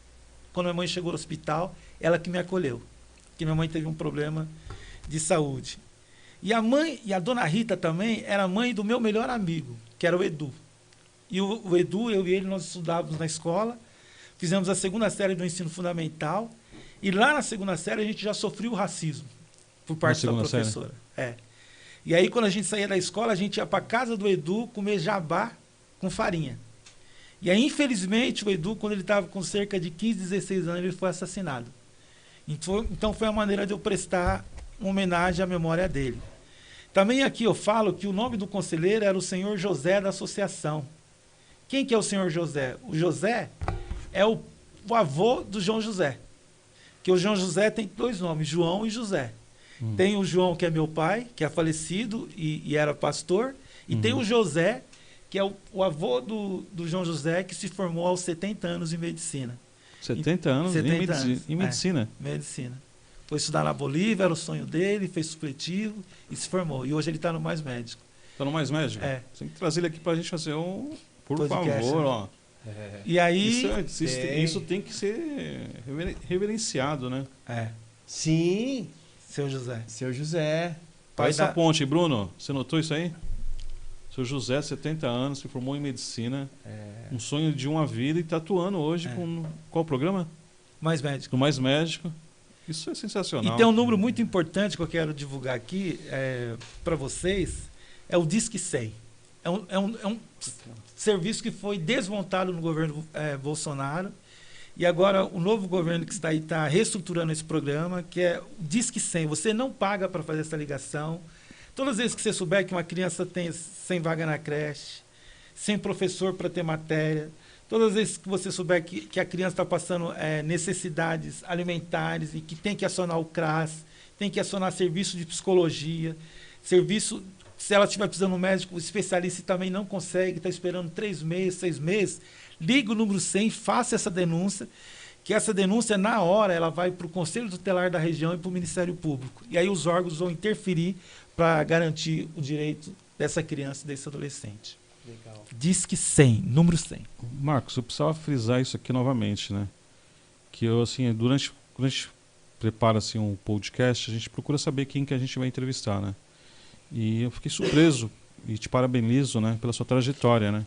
quando minha mãe chegou no hospital, ela que me acolheu, porque minha mãe teve um problema de saúde. E a dona Rita também era mãe do meu melhor amigo, que era o Edu. E o Edu, eu e ele, nós estudávamos na escola, fizemos a 2ª série do ensino fundamental, e lá na 2ª série a gente já sofreu o racismo por parte da professora. E aí, quando a gente saía da escola, a gente ia para a casa do Edu comer jabá com farinha. E aí, infelizmente, o Edu, quando ele estava com cerca de 15, 16 anos, ele foi assassinado. Então, foi a maneira de eu prestar uma homenagem à memória dele. Também aqui eu falo que o nome do conselheiro era o senhor José da Associação. Quem que é o senhor José? O José é o avô do João José. Que o João José tem 2 nomes, João e José. Tem o João, que é meu pai, que é falecido e era pastor. E tem o José, que é o avô do João José, que se formou aos 70 anos em medicina. 70 anos? 70 anos. Em medicina? Medicina. Foi estudar na Bolívia, era o sonho dele, fez supletivo e se formou. E hoje ele está no Mais Médico. Está no Mais Médico? É. Tem que trazer ele aqui para a gente fazer um... Por podcast, favor, né? ó. E aí... Isso tem que ser reverenciado, né? Sim. Seu José. Seu José. Faz essa ponte, Bruno. Você notou isso aí? Seu José, 70 anos, se formou em medicina. Um sonho de uma vida e está atuando hoje com... Qual o programa? Mais Médico. No Mais Médico. Isso é sensacional. E tem um número muito importante que eu quero divulgar aqui para vocês. É o Disque 100. É um serviço que foi desmontado no governo Bolsonaro. E agora o novo governo que está aí está reestruturando esse programa, que é o Disque 100. Você não paga para fazer essa ligação. Todas as vezes que você souber que uma criança tem sem vaga na creche, sem professor para ter matéria, todas as vezes que você souber que a criança está passando necessidades alimentares e que tem que acionar o CRAS, tem que acionar serviço de psicologia, serviço... Se ela estiver precisando de um médico especialista e também não consegue, está esperando 3 meses, 6 meses, liga o número 100, faça essa denúncia, que essa denúncia, na hora, ela vai para o Conselho Tutelar da região e para o Ministério Público. E aí os órgãos vão interferir para garantir o direito dessa criança e desse adolescente. Legal. Disque 100, número 100. Marcos, eu precisava frisar isso aqui novamente, né? Que eu, assim, quando a gente prepara assim, um podcast, a gente procura saber quem que a gente vai entrevistar, né? E eu fiquei surpreso e te parabenizo, né, pela sua trajetória, né?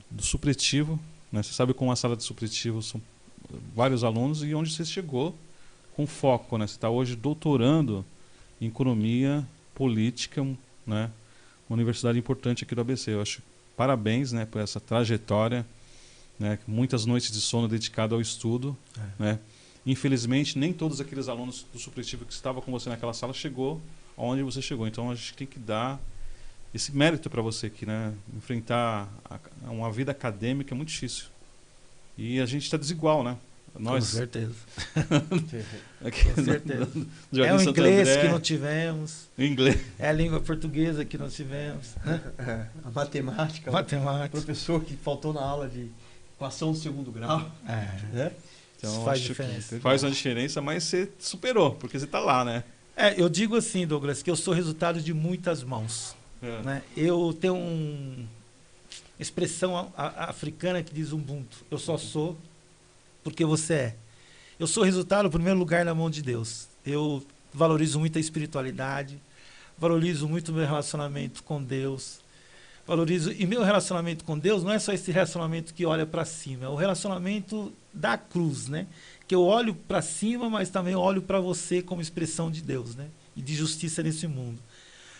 Do supletivo, né? Você sabe como a sala de supletivo são vários alunos e onde você chegou com foco, né? Você está hoje doutorando em economia política, né? Uma universidade importante aqui do ABC. Eu acho parabéns, né, por essa trajetória, né? Muitas noites de sono dedicado ao estudo, né? Infelizmente, nem todos aqueles alunos do supletivo que estavam com você naquela sala chegou onde você chegou. Então a gente tem que dar esse mérito para você aqui, né? Enfrentar uma vida acadêmica é muito difícil. E a gente está desigual, né? Nós... Com certeza. Com certeza. É o inglês que não tivemos. O inglês. É a língua portuguesa que não tivemos. A matemática. Matemática. O professor que faltou na aula de equação do 2º grau. Né? Então, isso faz diferença. Faz uma diferença, mas você superou, porque você está lá, né? Eu digo assim, Douglas, que eu sou resultado de muitas mãos. Né? Eu tenho uma expressão africana que diz Ubuntu. Eu só sou porque você é. Eu sou resultado, em primeiro lugar, na mão de Deus. Eu valorizo muito a espiritualidade, valorizo muito o meu relacionamento com Deus. E meu relacionamento com Deus não é só esse relacionamento que olha para cima, é o relacionamento da cruz, né? Que eu olho para cima, mas também olho para você como expressão de Deus, né? E de justiça nesse mundo.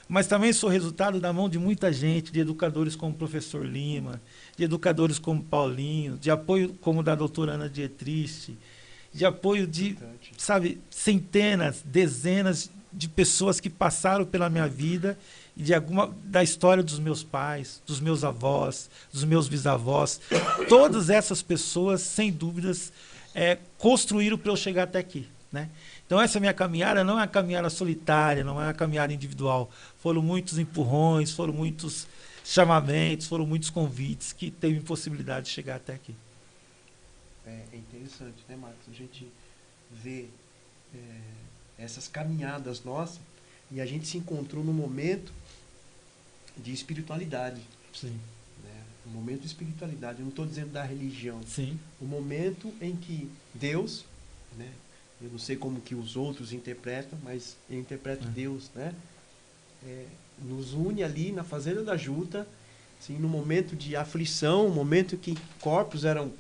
Mas também sou resultado da mão de muita gente, de educadores como o professor Lima, de educadores como Paulinho, de apoio como o da doutora Ana Dietrich, de apoio de, sabe, centenas, dezenas de pessoas que passaram pela minha vida e da história dos meus pais, dos meus avós, dos meus bisavós. Todas essas pessoas, sem dúvidas, construíram para eu chegar até aqui, né? Então essa minha caminhada não é uma caminhada solitária, não é uma caminhada individual. Foram muitos empurrões, foram muitos chamamentos, foram muitos convites que teve possibilidade de chegar até aqui. É interessante, né, Marcos? A gente vê essas caminhadas nossas e a gente se encontrou num momento de espiritualidade. Sim. Né? Um momento de espiritualidade. Eu não estou dizendo da religião. Sim. Um momento em que Deus, né? Eu não sei como que os outros interpretam, mas eu interpreto Deus, né? Nos une ali na Fazenda da Juta, assim, num momento de aflição, um momento que corpos eram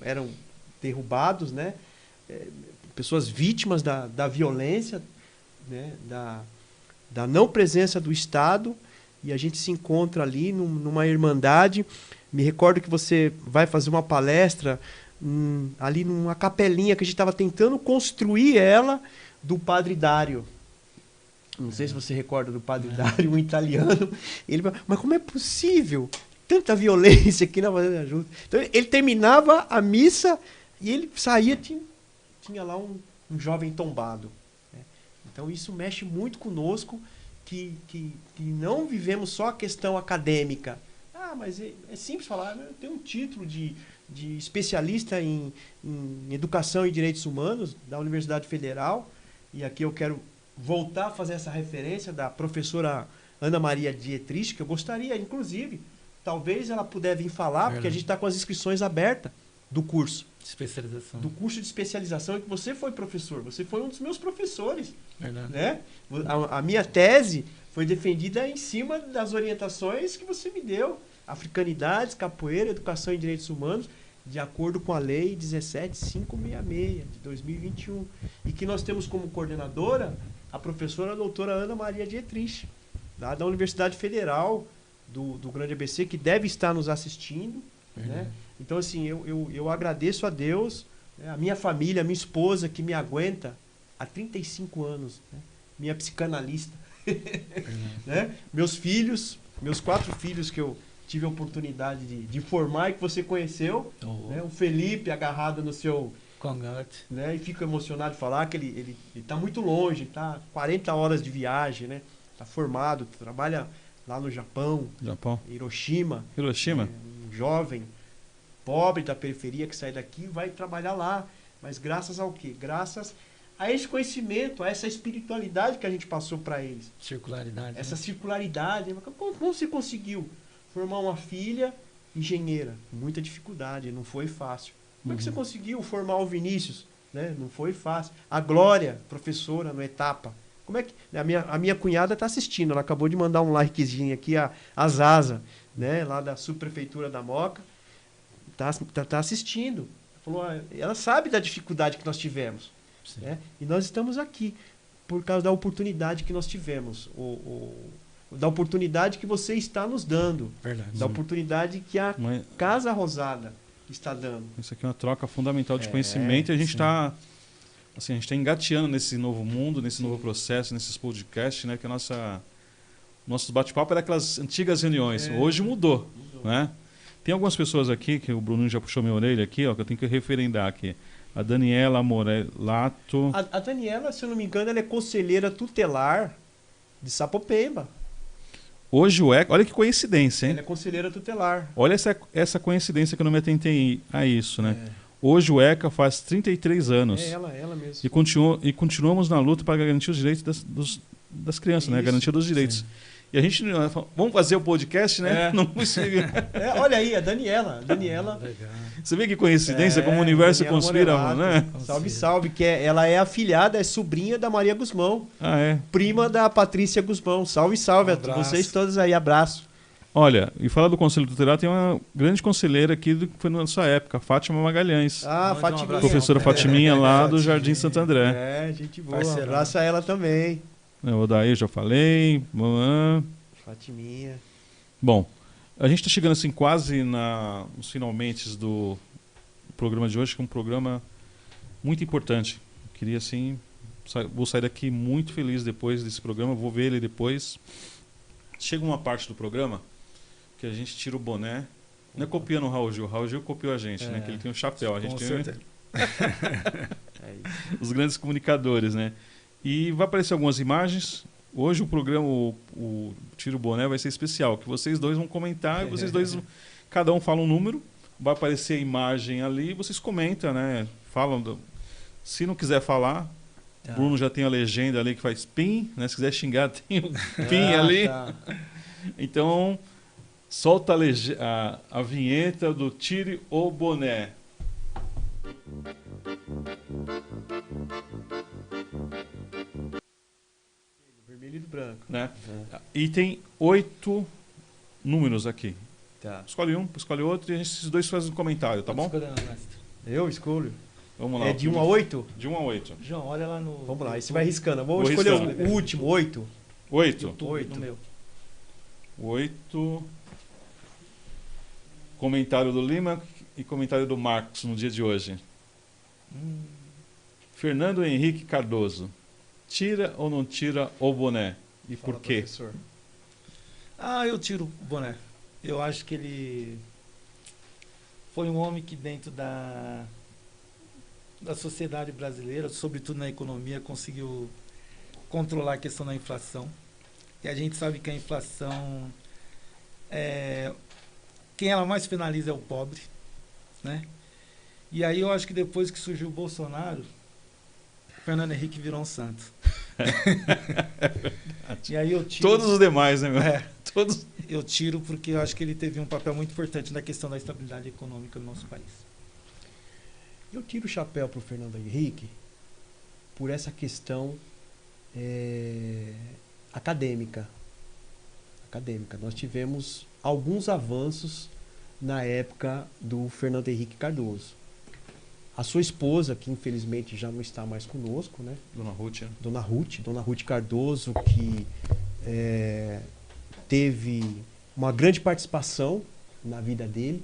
derrubados, né? Pessoas vítimas da violência, né? Da não presença do Estado, e a gente se encontra ali numa irmandade. Me recordo que você vai fazer uma palestra ali numa capelinha que a gente estava tentando construir ela, do Padre Dário. Não sei se você recorda do Padre Dário, um italiano. Ele falou, mas como é possível tanta violência aqui na Fazenda da Juta? Então ele terminava a missa e ele saía, tinha lá um jovem tombado. Né? Então isso mexe muito conosco, que não vivemos só a questão acadêmica. Mas é simples falar, eu tenho um título de especialista em educação e direitos humanos da Universidade Federal, e aqui eu quero voltar a fazer essa referência da professora Ana Maria Dietrich, que eu gostaria, inclusive, talvez ela puder vir falar, porque a gente está com as inscrições abertas do curso. Especialização. Do curso de especialização, em que você foi professor, você foi um dos meus professores. Verdade. Né? A minha tese foi defendida em cima das orientações que você me deu. Africanidades, capoeira, educação e direitos humanos, de acordo com a Lei 17566, de 2021. E que nós temos como coordenadora a professora doutora Ana Maria Dietrich, da Universidade Federal do Grande ABC, que deve estar nos assistindo. Né? Então, assim, eu agradeço a Deus, né? A minha família, a minha esposa, que me aguenta há 35 anos, né? Minha psicanalista. Né? Meus filhos, meus 4 filhos que eu tive a oportunidade de formar e que você conheceu, né? O Felipe agarrado no seu Congate, né? E fico emocionado de falar que ele está muito longe, está 40 horas de viagem, né? Está formado, trabalha lá no Japão, Hiroshima. Um jovem pobre da periferia que sai daqui e vai trabalhar lá, mas graças ao quê? Graças a esse conhecimento, a essa espiritualidade que a gente passou para eles. Circularidade. Essa circularidade. Como você conseguiu formar uma filha engenheira? Muita dificuldade, não foi fácil. Como é que você conseguiu formar o Vinícius? Né? Não foi fácil. A Glória, professora no Etapa. Como é que a minha cunhada está assistindo, ela acabou de mandar um likezinho aqui, a Zaza, né? Lá da subprefeitura da Moca, tá assistindo. Ela sabe da dificuldade que nós tivemos. Né? E nós estamos aqui por causa da oportunidade que nós tivemos, da oportunidade que você está nos dando. Verdade. Da oportunidade que a Casa Rosada está dando. Isso aqui é uma troca fundamental de conhecimento, e a gente está assim, a gente está engateando nesse novo mundo, nesse novo processo, nesses podcasts, né? Que nosso bate-papo era aquelas antigas reuniões. Hoje mudou. Né? Tem algumas pessoas aqui, que o Bruno já puxou minha orelha aqui, ó, que eu tenho que referendar aqui. A Daniela Morelato. A Daniela, se eu não me engano, ela é conselheira tutelar de Sapopemba. Hoje o ECA, olha que coincidência, hein? Ela é conselheira tutelar. Olha essa coincidência que eu não me atentei a isso, né? Hoje o ECA faz 33 anos. É ela mesmo. E continuamos na luta para garantir os direitos das crianças, né? A garantia dos direitos. Sim. E a gente, vamos fazer o podcast, né? Não consiga. Olha aí, a Daniela. Legal. Você vê que coincidência, como o universo Daniela conspira, Morelato, né? Salve, salve, que ela é afilhada, é sobrinha da Maria Guzmão. Prima da Patrícia Guzmão. Salve, salve a vocês todos aí, abraço. Olha, e falar do Conselho Tutelar, tem uma grande conselheira aqui que foi na sua época, Fátima Magalhães. Fatiminha. Professora Fatiminha lá do Jardim Santo André. Gente boa. Abraço a ela também. O Daí já falei. Fatiminha. Bom, a gente está chegando assim quase nos finalmente do programa de hoje, que é um programa muito importante. Queria assim, vou sair daqui muito feliz depois desse programa, vou ver ele depois. Chega uma parte do programa que a gente tira o boné, não é copiando o Raul Gil copiou a gente, né? Que ele tem um chapéu, a gente tem os grandes comunicadores, né? E vai aparecer algumas imagens. Hoje o programa, o Tiro Boné vai ser especial, que vocês dois vão comentar, e vocês dois, cada um fala um número, vai aparecer a imagem ali, vocês comentam, né? Falam, se não quiser falar, Bruno já tem a legenda ali que faz pim, né? Se quiser xingar, tem o pim ali. Então, solta a vinheta do Tire o Boné. Vermelho e branco. Né? E tem 8 números aqui. Escolhe um, escolhe outro e esses dois fazem um comentário, tá bom? Eu escolho. Vamos lá. É de 1 a 8? De 1 a 8. João, olha lá no... Vamos lá, aí você vai riscando. Vou escolher o último, 8. 8? 8. No meu. 8. Comentário do Lima e comentário do Marcos no dia de hoje. Fernando Henrique Cardoso. Tira ou não tira o boné? E por quê? Professor. Eu tiro o boné. Eu acho que ele foi um homem que dentro da sociedade brasileira, sobretudo na economia, conseguiu controlar a questão da inflação. E a gente sabe que a inflação, quem ela mais penaliza é o pobre, né? E aí eu acho que depois que surgiu o Bolsonaro, Fernando Henrique virou um santo. E aí eu tiro, todos os demais, né, meu? Todos. Eu tiro porque eu acho que ele teve um papel muito importante na questão da estabilidade econômica no nosso país. Eu tiro o chapéu para o Fernando Henrique por essa questão acadêmica. Nós tivemos alguns avanços na época do Fernando Henrique Cardoso. A sua esposa, que infelizmente já não está mais conosco, né? Dona Ruth Cardoso, que teve uma grande participação na vida dele,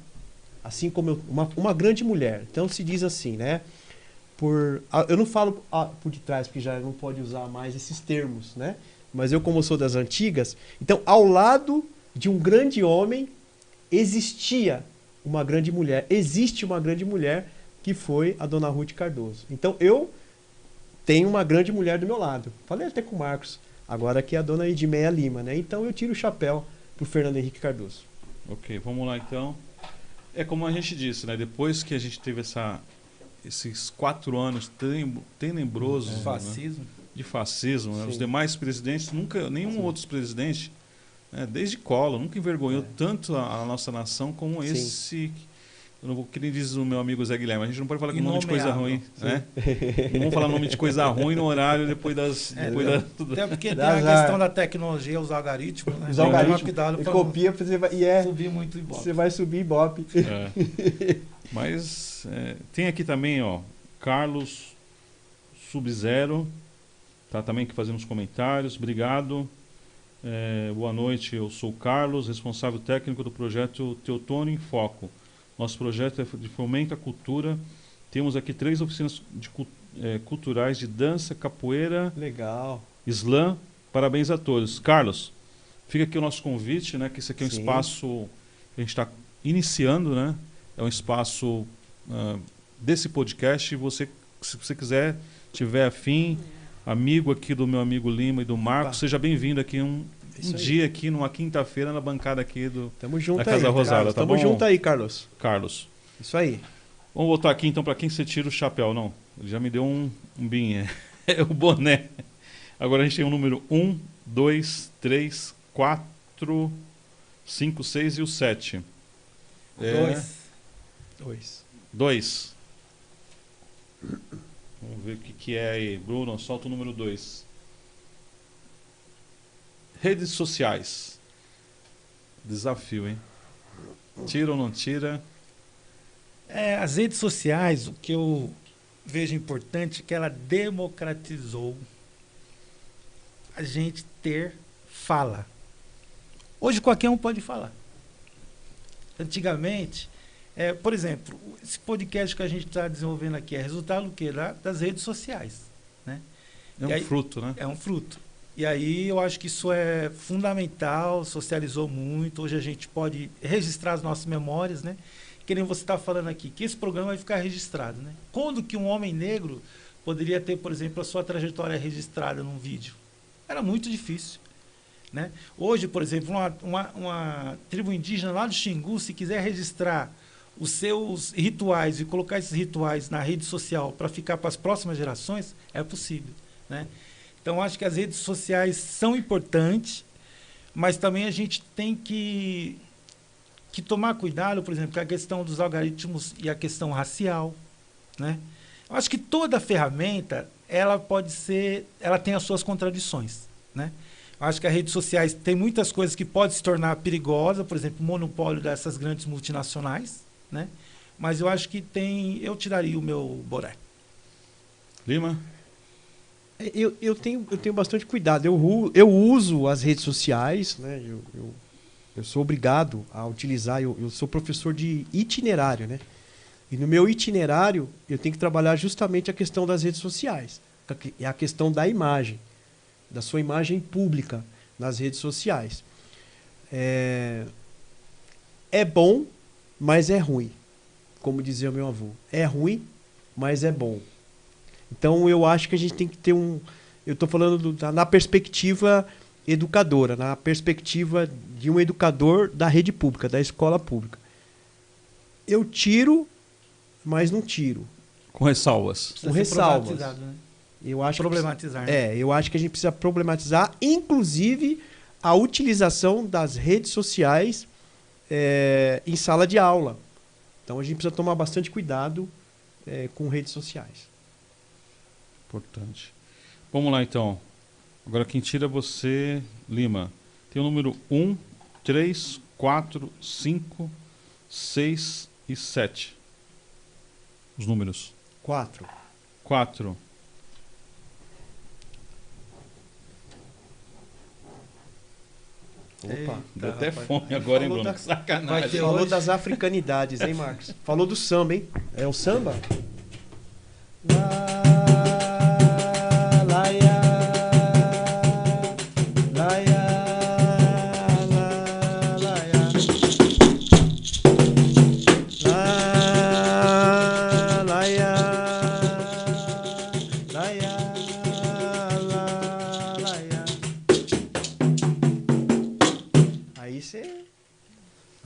assim como uma grande mulher. Então se diz assim, né? Eu não falo por detrás, porque já não pode usar mais esses termos, né? Mas eu, como sou das antigas, então ao lado de um grande homem existe uma grande mulher que foi a Dona Ruth Cardoso. Então eu tenho uma grande mulher do meu lado. Falei até com o Marcos, agora aqui é a Dona Edmeia Lima, né? Então eu tiro o chapéu pro Fernando Henrique Cardoso. Ok, vamos lá então. É como a gente disse, né? Depois que a gente teve esses 4 anos tenebrosos de fascismo, né? Os demais presidentes, nenhum outro presidente, né? Desde Collor, nunca envergonhou tanto a nossa nação como esse. Eu não vou querer dizer o meu amigo Zé Guilherme, a gente não pode falar nome de coisa ruim, né? Não vamos falar nome de coisa ruim no horário depois Até porque tem a questão da tecnologia, os algoritmos, né? Os algoritmos, copia, subir muito Ibope. Você vai subir Ibope. Mas tem aqui também, ó, Carlos Sub-Zero, tá também aqui fazendo os comentários, obrigado. Boa noite, eu sou o Carlos, responsável técnico do projeto Teotônio em Foco. Nosso projeto é de fomento à cultura. Temos aqui 3 oficinas culturais de dança, capoeira, legal, slam. Parabéns a todos. Carlos, fica aqui o nosso convite, né? Que esse aqui é um espaço que a gente está iniciando, né? É um espaço desse podcast. Você, se você quiser, tiver afim, amigo aqui do meu amigo Lima e do Marcos, seja bem-vindo aqui um dia aqui, numa quinta-feira, na bancada aqui da Casa Rosada. Tá Tamo junto aí, Carlos. Isso aí. Vamos voltar aqui, então, para quem você tira o chapéu. Não, ele já me deu um binha. É o boné. Agora a gente tem o número 1, 2, 3, 4, 5, 6 e o 7. 2. Vamos ver o que é aí. Bruno, solta o número 2. Redes sociais. Desafio, hein? Tira ou não tira? As redes sociais, o que eu vejo importante é que ela democratizou a gente ter fala. Hoje qualquer um pode falar. Antigamente, por exemplo, esse podcast que a gente está desenvolvendo aqui é resultado do quê? Das redes sociais. Né? Fruto, né? É um fruto. E aí eu acho que isso é fundamental, socializou muito. Hoje a gente pode registrar as nossas memórias, né? Que nem você está falando aqui, que esse programa vai ficar registrado, né? Quando que um homem negro poderia ter, por exemplo, a sua trajetória registrada num vídeo? Era muito difícil. Né? Hoje, por exemplo, uma tribo indígena lá do Xingu, se quiser registrar os seus rituais e colocar esses rituais na rede social para ficar para as próximas gerações, é possível. Né? Então, acho que as redes sociais são importantes, mas também a gente tem que tomar cuidado, por exemplo, com a questão dos algoritmos e a questão racial. Né? Eu acho que toda ferramenta, ela tem as suas contradições. Né? Eu acho que as redes sociais tem muitas coisas que podem se tornar perigosas, por exemplo, o monopólio dessas grandes multinacionais, né? Mas eu acho que eu tiraria o meu boné. Lima? Eu tenho bastante cuidado. Eu uso as redes sociais, né? Eu sou obrigado a utilizar, eu sou professor de itinerário, né? E no meu itinerário eu tenho que trabalhar justamente a questão das redes sociais, a questão da imagem, da sua imagem pública nas redes sociais. É bom, mas é ruim. Como dizia meu avô. É ruim, mas é bom. Então eu acho que a gente tem que ter eu estou falando na perspectiva educadora, na perspectiva de um educador da rede pública, da escola pública. Eu tiro, mas não tiro. Com ressalvas. Com ressalvas. Né? Eu acho problematizar. Né? Eu acho que a gente precisa problematizar, inclusive, a utilização das redes sociais em sala de aula. Então a gente precisa tomar bastante cuidado com redes sociais. Importante. Vamos lá, então. Agora quem tira você, Lima. Tem o número 1, 3, 4, 5, 6 e 7. Os números. 4. Opa, deu até fome agora, hein, Bruno? Sacanagem. Falou das africanidades, hein, Marcos? Falou do samba, hein? É o samba?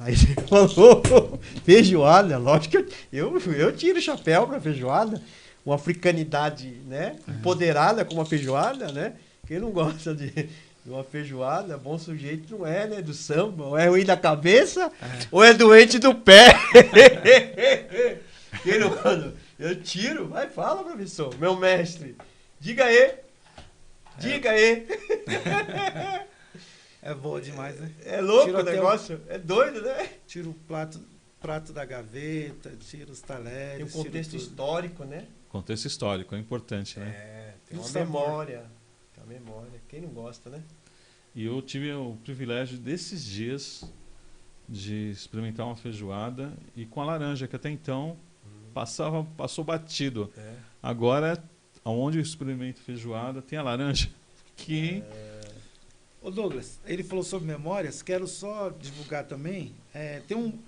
Aí você falou feijoada, lógico que eu tiro o chapéu para feijoada. Uma africanidade, né? Empoderada com uma feijoada, né? Quem não gosta de uma feijoada, bom sujeito não é, né? Do samba, ou é ruim da cabeça, ou é doente do pé. Quem não gosta? Eu tiro, vai, fala, professor, meu mestre. Diga aí. É boa demais, né? É louco o negócio, é doido, né? Tira o prato da gaveta, tira os talheres. Tem um contexto histórico, né? Contexto histórico, é importante, né? Tem uma memória. Tem uma memória. Quem não gosta, né? E eu tive o privilégio desses dias de experimentar uma feijoada e com a laranja, que até então passou batido. Agora, onde eu experimento feijoada, tem a laranja. Ô Douglas, ele falou sobre memórias, quero só divulgar também,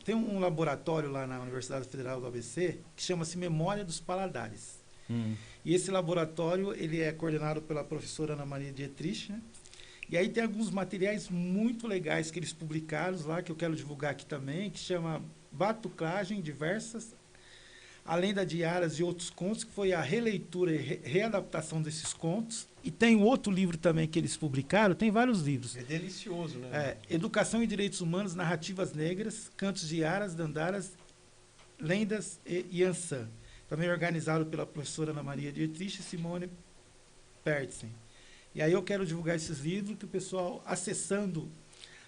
tem um laboratório lá na Universidade Federal do ABC que chama-se Memória dos Paladares. E esse laboratório ele é coordenado pela professora Ana Maria Dietrich, né? E aí tem alguns materiais muito legais que eles publicaram lá, que eu quero divulgar aqui também, que chama Batucagem Diversas, Além da Diárias e Outros Contos, que foi a releitura e readaptação desses contos, E tem outro livro também que eles publicaram, tem vários livros. É delicioso, né? Educação e Direitos Humanos, Narrativas Negras, Cantos de Aras, Dandaras, Lendas e Yansan. Também organizado pela professora Ana Maria Dietrich e Simone Pertsen. E aí eu quero divulgar esses livros que o pessoal, acessando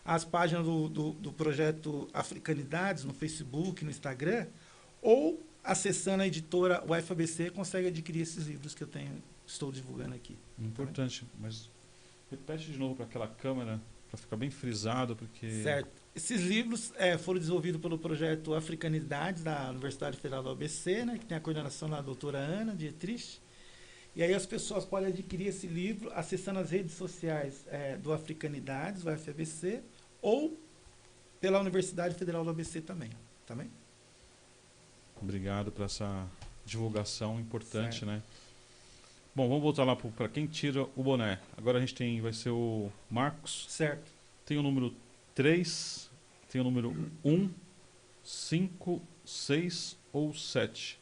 as páginas do projeto Africanidades, no Facebook, no Instagram, ou acessando a editora UFABC, consegue adquirir esses livros que estou divulgando aqui. Importante, mas repete de novo para aquela câmera, para ficar bem frisado, porque... Certo. Esses livros foram desenvolvidos pelo projeto Africanidades da Universidade Federal da UFABC, né, que tem a coordenação da doutora Ana Dietrich. E aí as pessoas podem adquirir esse livro acessando as redes sociais do Africanidades, do UFABC, ou pela Universidade Federal da UFABC também. Tá bem? Obrigado por essa divulgação importante, certo. né? Bom, vamos voltar lá para quem tira o boné. Agora a gente vai ser o Marcos. Certo. Tem o número 3, tem o número 1, 5, 6 ou 7?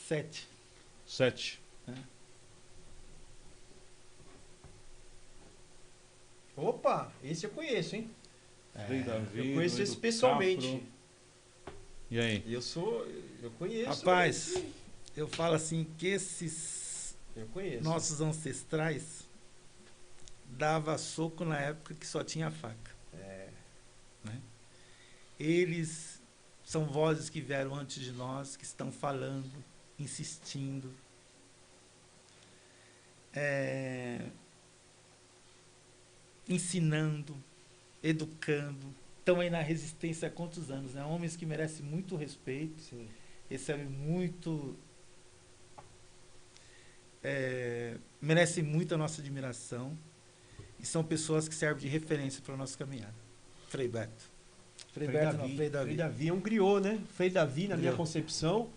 7. 7. Opa, esse eu conheço, hein? Frei Davi, eu conheço esse pessoalmente. Capro. E aí? Eu conheço. Rapaz, eu falo assim que esses nossos ancestrais dava soco na época que só tinha faca. Né? Eles são vozes que vieram antes de nós, que estão falando, insistindo. Ensinando, educando. Estão aí na resistência há quantos anos, né? Homens que merecem muito respeito, sim, recebem muito... merecem muito a nossa admiração e são pessoas que servem de referência para a nossa caminhada. Frei Beto. Frei Davi é um griot, né? Frei Davi, na minha concepção,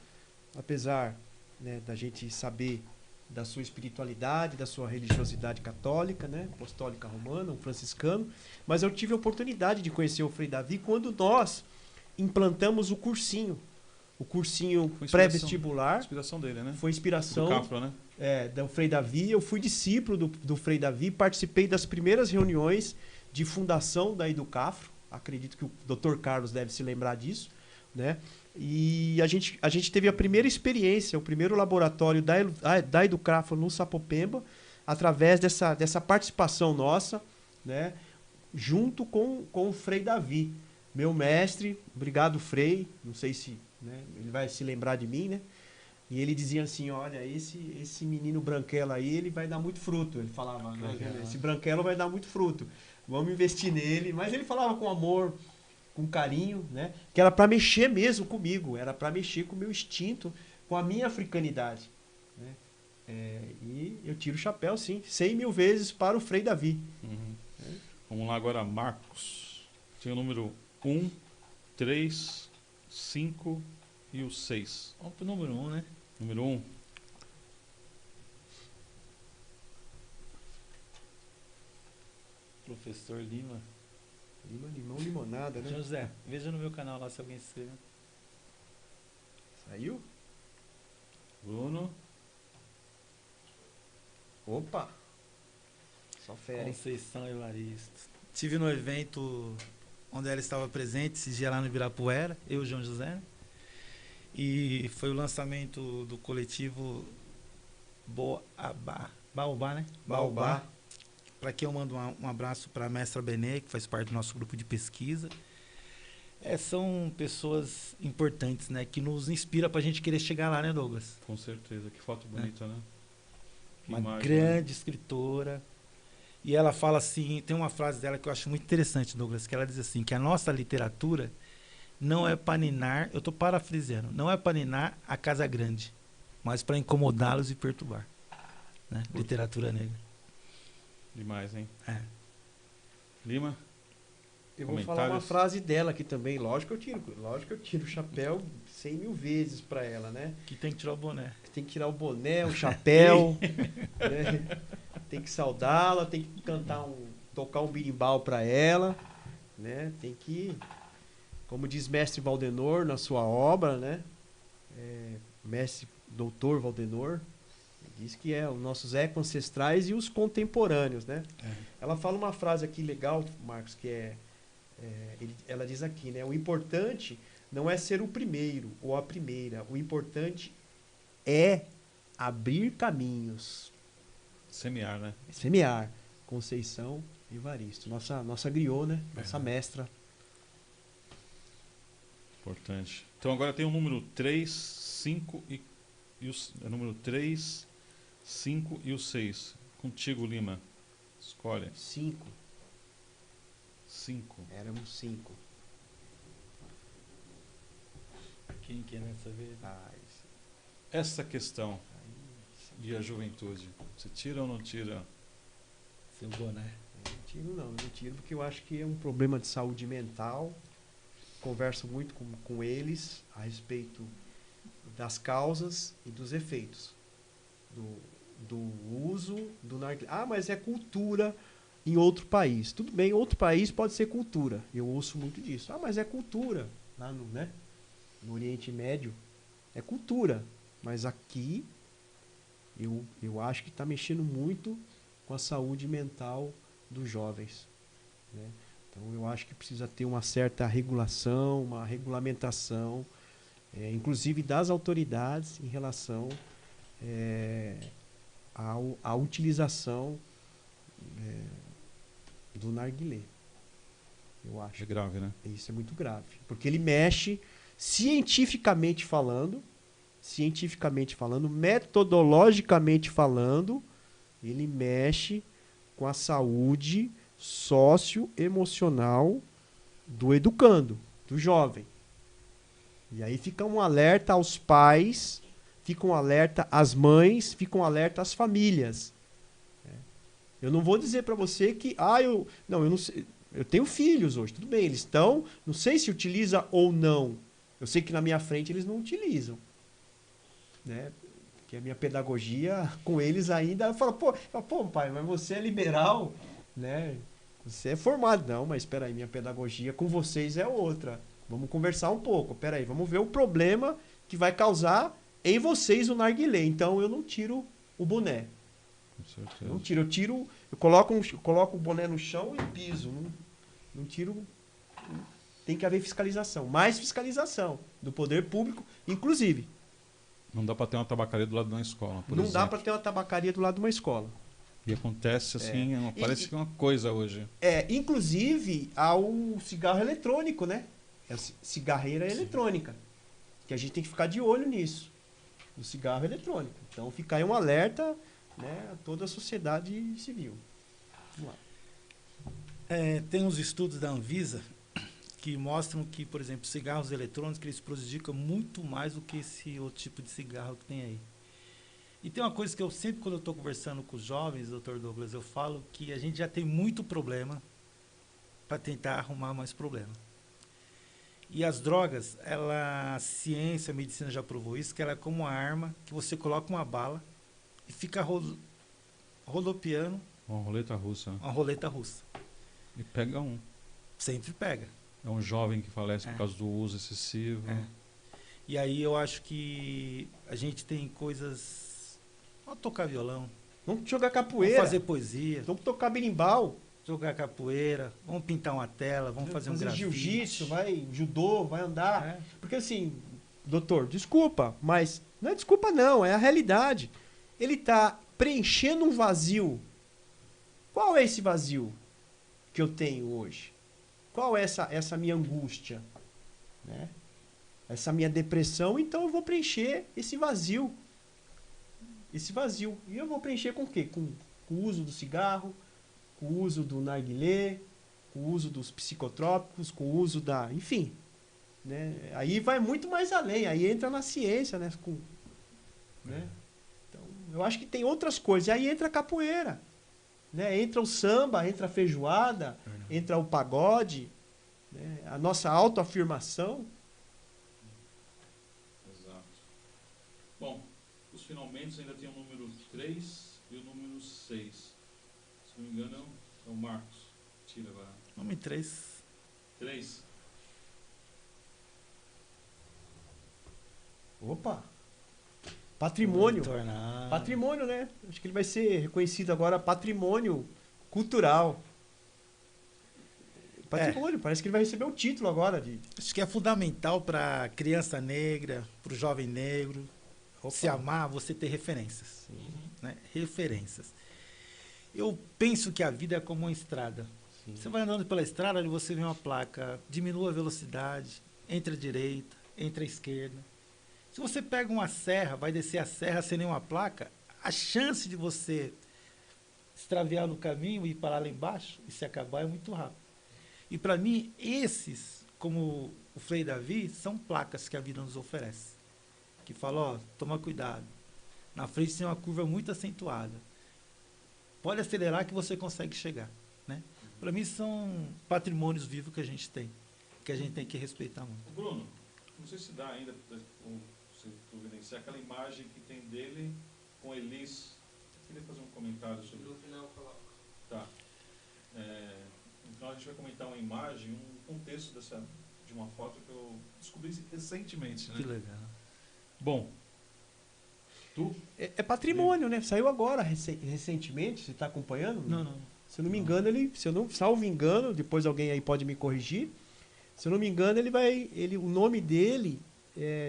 apesar, né, da gente saber da sua espiritualidade, da sua religiosidade católica, né, apostólica romana, um franciscano, mas eu tive a oportunidade de conhecer o Frei Davi quando nós implantamos o cursinho pré-vestibular. Inspiração dele, né? Foi inspiração do Capro, né? Do Frei Davi. Eu fui discípulo do Frei Davi, participei das primeiras reuniões de fundação da Educafro. Acredito que o Dr. Carlos deve se lembrar disso, né? E a gente teve a primeira experiência, o primeiro laboratório da Educafro no Sapopemba, através dessa participação nossa, né? Junto com o Frei Davi, meu mestre. Obrigado, Frei. Não sei se, né, ele vai se lembrar de mim, né? E ele dizia assim, olha, esse menino branquelo aí, ele vai dar muito fruto. Ele falava, né, esse branquelo vai dar muito fruto. Vamos investir nele. Mas ele falava com amor, com carinho, né? Que era para mexer mesmo comigo, era para mexer com o meu instinto, com a minha africanidade, né? E eu tiro o chapéu, sim, 100 mil vezes para o Frei Davi. Vamos lá agora, Marcos. Tem o número 1, 3, 5 e o 6. Vamos pro número 1, né? Número 1. Professor Lima. Limão, limonada, né? José, veja no meu canal lá se alguém se inscreveu. Saiu? Bruno. Opa! Só fera, hein? Conceição Evaristo. Tive no evento onde ela estava presente, esse dia lá no Ibirapuera, eu e o João José. E foi o lançamento do coletivo Baobá, né? Baobá. Para quem eu mando um abraço para a mestra Benê, que faz parte do nosso grupo de pesquisa. São pessoas importantes, né? Que nos inspira para a gente querer chegar lá, né, Douglas? Com certeza. Que foto bonita, né? Que uma imagem, grande né? escritora. E ela fala assim, tem uma frase dela que eu acho muito interessante, Douglas, que ela diz assim, que a nossa literatura não é para ninar, eu estou parafraseando, não é para ninar a casa grande, mas para incomodá-los e perturbar. Né? Literatura negra. Demais, hein? Lima? Eu vou falar uma frase dela aqui também. Lógico que eu tiro o chapéu 100 mil vezes para ela, né? Que tem que tirar o boné. Tem que tirar o boné, o chapéu, né? Tem que saudá-la, tem que tocar um birimbau para ela, né? Tem que, como diz mestre Valdenor na sua obra, né? Mestre doutor Valdenor, Diz que é os nossos eco-ancestrais e os contemporâneos, né? Ela fala uma frase aqui legal, Marcos, que ela diz aqui, né? O importante não é ser o primeiro ou a primeira. O importante é abrir caminhos. Semear, né? Semear. Conceição Evaristo. Nossa griot, né? Nossa mestra. Importante. Então agora tem o número 3, 5 e o número 3, 5 e o 6. Contigo, Lima. Escolhe. 5. 5. Éramos 5. Quem que é nessa vez? Essa questão e a juventude, você tira ou não tira? Seu boné. Eu não tiro porque eu acho que é um problema de saúde mental. Converso muito com eles a respeito das causas e dos efeitos do uso do narguilé. Mas é cultura em outro país. Tudo bem, outro país pode ser cultura. Eu ouço muito disso. Mas é cultura. Lá no Oriente Médio é cultura. Mas aqui eu acho que está mexendo muito com a saúde mental dos jovens, né? Então eu acho que precisa ter uma certa regulação, uma regulamentação, inclusive das autoridades em relação à utilização do narguilé. Eu acho. É grave, né? Isso é muito grave. Porque ele mexe, cientificamente falando, metodologicamente falando, ele mexe com a saúde socioemocional do educando, do jovem. E aí fica um alerta aos pais, fica um alerta às mães, fica um alerta às famílias. Eu não vou dizer para você que eu não sei, eu tenho filhos hoje, tudo bem, eles estão, não sei se utiliza ou não. Eu sei que na minha frente eles não utilizam, né? Que a minha pedagogia com eles ainda, eu falo, pô, pai, mas você é liberal, né? Você é formado. Não, mas espera aí, minha pedagogia com vocês é outra. Vamos conversar um pouco. Espera aí, vamos ver o problema que vai causar em vocês o narguilé. Então eu não tiro o boné. Com certeza. Eu tiro, eu coloco o boné no chão e piso. Não tiro. Tem que haver fiscalização, mais fiscalização do poder público, inclusive. Não dá para ter uma tabacaria do lado de uma escola, por Não exemplo. dá para ter uma tabacaria do lado de uma escola. E acontece assim, parece que é uma coisa hoje. Inclusive ao cigarro eletrônico, né? É a cigarreira eletrônica. Que a gente tem que ficar de olho nisso. O cigarro eletrônico. Então fica aí um alerta, né, a toda a sociedade civil. Vamos lá. Tem uns estudos da Anvisa que mostram que, por exemplo, cigarros eletrônicos eles prejudicam muito mais do que esse outro tipo de cigarro que tem aí. E tem uma coisa que eu sempre, quando eu estou conversando com os jovens, Dr. Douglas, eu falo que a gente já tem muito problema para tentar arrumar mais problema. E as drogas, a ciência, a medicina já provou isso, que ela é como uma arma que você coloca uma bala e fica rodopiando. Uma roleta russa. Uma roleta russa. E pega um. Sempre pega. É um jovem que falece por causa do uso excessivo. E aí eu acho que a gente tem coisas... Vamos tocar violão. Vamos jogar capoeira. Vamos fazer poesia. Vamos tocar berimbau. Jogar capoeira. Vamos pintar uma tela. Vamos fazer um grafite. Jiu-jitsu, judô, vai andar. Porque assim, doutor, desculpa, mas não é desculpa não, é a realidade. Ele está preenchendo um vazio. Qual é esse vazio que eu tenho hoje? Qual é essa minha angústia? Né? Essa minha depressão, então eu vou preencher esse vazio. Esse vazio. E eu vou preencher com o quê? Com o uso do cigarro, com o uso do narguilé, com o uso dos psicotrópicos, com o uso da... Enfim. Né? Aí vai muito mais além. Aí entra na ciência, né? Né? Então, eu acho que tem outras coisas. Aí entra a capoeira. Né? Entra o samba, entra a feijoada, entra o pagode, né? A nossa autoafirmação. Exato. Bom, os finalmente ainda tem o número 3 e o número 6. Se não me engano, é o Marcos. Tira agora. Nome 3. 3. Opa! Patrimônio. Patrimônio, né? Acho que ele vai ser reconhecido agora patrimônio cultural. Patrimônio, parece que ele vai receber o título agora. Acho que é fundamental para a criança negra, para o jovem negro, se amar, você ter referências. Né? Referências. Eu penso que a vida é como uma estrada. Sim. Você vai andando pela estrada e você vê uma placa, diminua a velocidade, entre a direita, entre a esquerda. Se você pega uma serra, vai descer a serra sem nenhuma placa, a chance de você extraviar no caminho e parar lá embaixo e se acabar é muito rápido. E para mim, esses, como o Frei Davi, são placas que a vida nos oferece. Que falam, ó, toma cuidado. Na frente tem uma curva muito acentuada. Pode acelerar que você consegue chegar. Né? Para mim, são patrimônios vivos que a gente tem que respeitar muito. Bruno, não sei se dá ainda para você evidenciar aquela imagem que tem dele com Elis. Eu queria fazer um comentário sobre... No final, coloca. Tá. No final a gente vai comentar uma imagem, um contexto de uma foto que eu descobri recentemente. Né? Que legal. Bom, É patrimônio, né? Saiu agora, recentemente, você está acompanhando? Não. Se eu não me engano, salvo engano, depois alguém aí pode me corrigir, se eu não me engano, o nome dele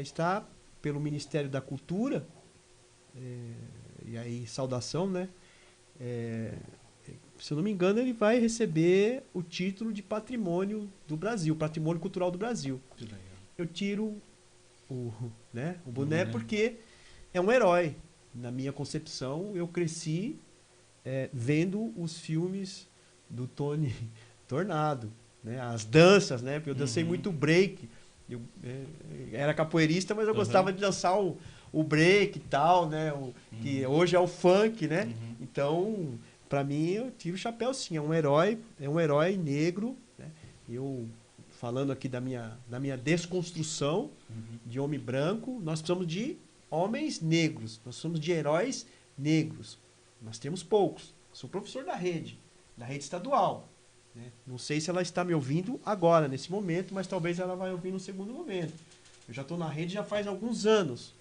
está pelo Ministério da Cultura, e aí saudação, né? Se eu não me engano, ele vai receber o título de patrimônio do Brasil, patrimônio cultural do Brasil. Eu tiro o boné porque é um herói. Na minha concepção, eu cresci vendo os filmes do Tony Tornado, né? As danças, né? Porque eu dancei muito break. Eu era capoeirista, mas eu gostava de dançar o break e tal, né? Que hoje é o funk, né? Então, para mim, eu tiro o chapéu sim. É um herói negro, né? Eu falando aqui da minha desconstrução de homem branco, nós precisamos de homens negros, nós precisamos de heróis negros. Nós temos poucos. Sou professor da rede estadual. Né? Não sei se ela está me ouvindo agora, nesse momento, mas talvez ela vai ouvir no segundo momento. Eu já estou na rede já faz alguns anos.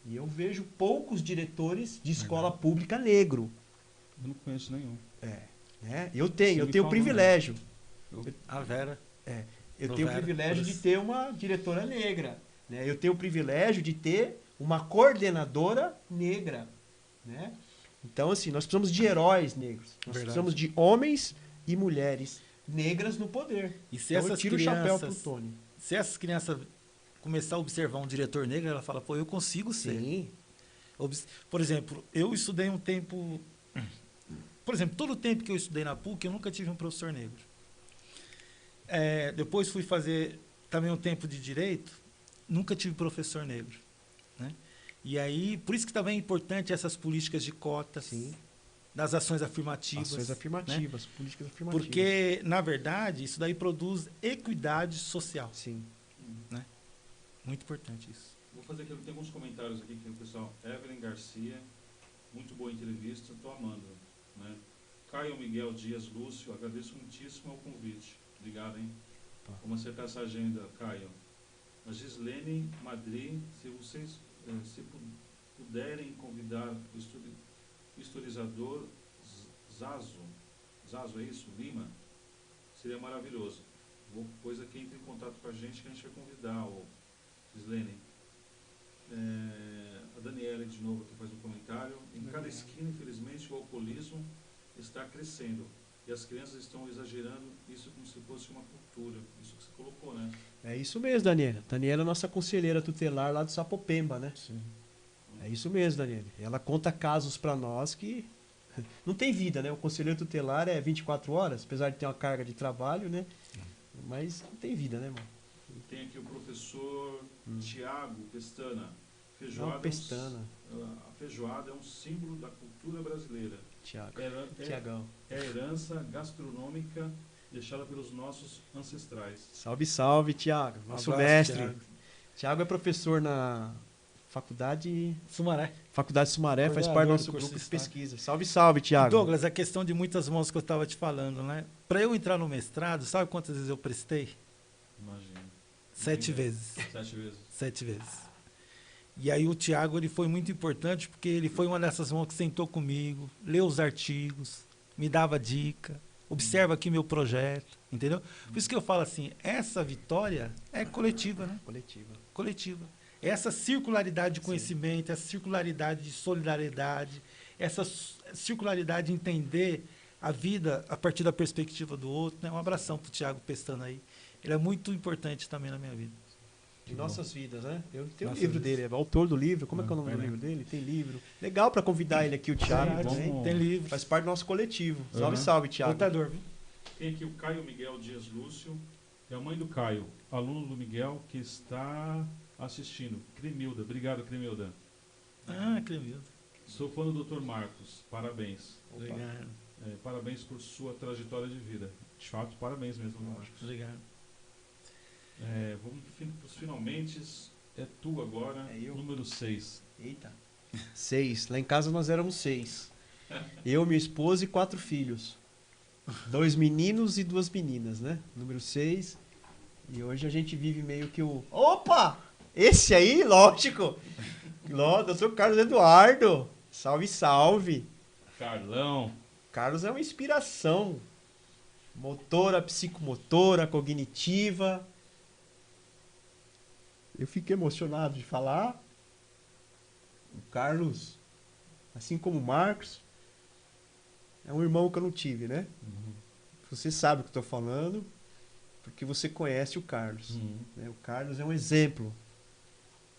E eu vejo poucos diretores de escola pública negro. Eu não conheço nenhum. Né? Eu tenho o privilégio. A Vera. Eu tenho o privilégio de ter uma diretora negra. Né? Eu tenho o privilégio de ter uma coordenadora negra. Né? Então, assim, nós precisamos de heróis negros. Nós precisamos de homens e mulheres negras no poder. E se então, eu tiro o chapéu pro Tony. Se essas crianças começar a observar um diretor negro, ela fala, pô, eu consigo ser. Sim. Por exemplo, eu estudei um tempo... Por exemplo, todo o tempo que eu estudei na PUC, eu nunca tive um professor negro. Depois fui fazer também um tempo de direito, nunca tive professor negro. Né? E aí, por isso que também é importante essas políticas de cotas, sim, das ações afirmativas. Ações afirmativas, né? Políticas afirmativas. Porque, na verdade, isso daí produz equidade social. Sim. Né? Muito importante isso. Vou fazer aqui, tem alguns comentários aqui que o pessoal... Evelyn Garcia, muito boa entrevista, estou amando. Né? Caio Miguel Dias Lúcio, agradeço muitíssimo ao convite. Obrigado, hein? Vamos acertar essa agenda, Caio. A Gislene Madri, se vocês puderem convidar o historizador Zazo, é isso? Lima? Seria maravilhoso. Depois aqui entre em contato com a gente que a gente vai convidar o Gislene. A Daniela de novo aqui faz um comentário. Em cada esquina, infelizmente, o alcoolismo está crescendo. E as crianças estão exagerando isso como se fosse uma cultura. Isso que você colocou, né? É isso mesmo, Daniela. Daniela é nossa conselheira tutelar lá do Sapopemba, né? Sim. É isso mesmo, Daniela. Ela conta casos para nós que não tem vida, né? O conselheiro tutelar é 24 horas, apesar de ter uma carga de trabalho, né? Mas não tem vida, né, mano? Tem aqui o professor Tiago Pestana. Feijoada Pestana. A feijoada é um símbolo da cultura brasileira. Tiagão. É a herança gastronômica deixada pelos nossos ancestrais. Salve, salve, Tiago. Nosso mestre. Tiago é professor na Faculdade Sumaré. Faculdade Sumaré, faz parte do nosso grupo de pesquisa. Salve, salve, Tiago. Douglas, a questão de muitas mãos que eu estava te falando, né? Para eu entrar no mestrado, sabe quantas vezes eu prestei? Imagina. 7 vezes. 7 vezes. 7 vezes. E aí o Tiago, ele foi muito importante porque ele foi uma dessas mãos que sentou comigo, leu os artigos, me dava dica, observa aqui meu projeto, entendeu? Por isso que eu falo assim, essa vitória é coletiva, né? Coletiva. Essa circularidade de conhecimento, essa circularidade de solidariedade, essa circularidade de entender a vida a partir da perspectiva do outro, né? Um abração pro Tiago Pestana aí. Ele é muito importante também na minha vida. De nossas vidas, né? Eu tenho o livro dele, é o autor do livro. Como é que é o nome do livro dele? Tem livro. Legal para convidar ele aqui, o Thiago. Tem livro. Faz parte do nosso coletivo. Salve, salve, Thiago. Lutador, viu? Tem aqui o Caio Miguel Dias Lúcio, é a mãe do Caio, aluno do Miguel, que está assistindo. Cremilda, obrigado, Cremilda. Ah, Cremilda. Sou fã do Dr. Marcos, parabéns. Obrigado. Parabéns por sua trajetória de vida. De fato, parabéns mesmo, Marcos. Obrigado. Vamos para os finalmente. É tu agora, número 6. Eita. 6. Lá em casa nós éramos 6. Eu, minha esposa e 4 filhos. 2 meninos e 2 meninas, né? Número 6. E hoje a gente vive meio que o... Opa! Esse aí, lógico! Dr. Carlos Eduardo. Salve, salve. Carlão. Carlos é uma inspiração. Motora, psicomotora, cognitiva. Eu fiquei emocionado de falar. O Carlos, assim como o Marcos, é um irmão que eu não tive, né? Uhum. Você sabe o que eu estou falando, porque você conhece o Carlos. Uhum. Né? O Carlos é um exemplo.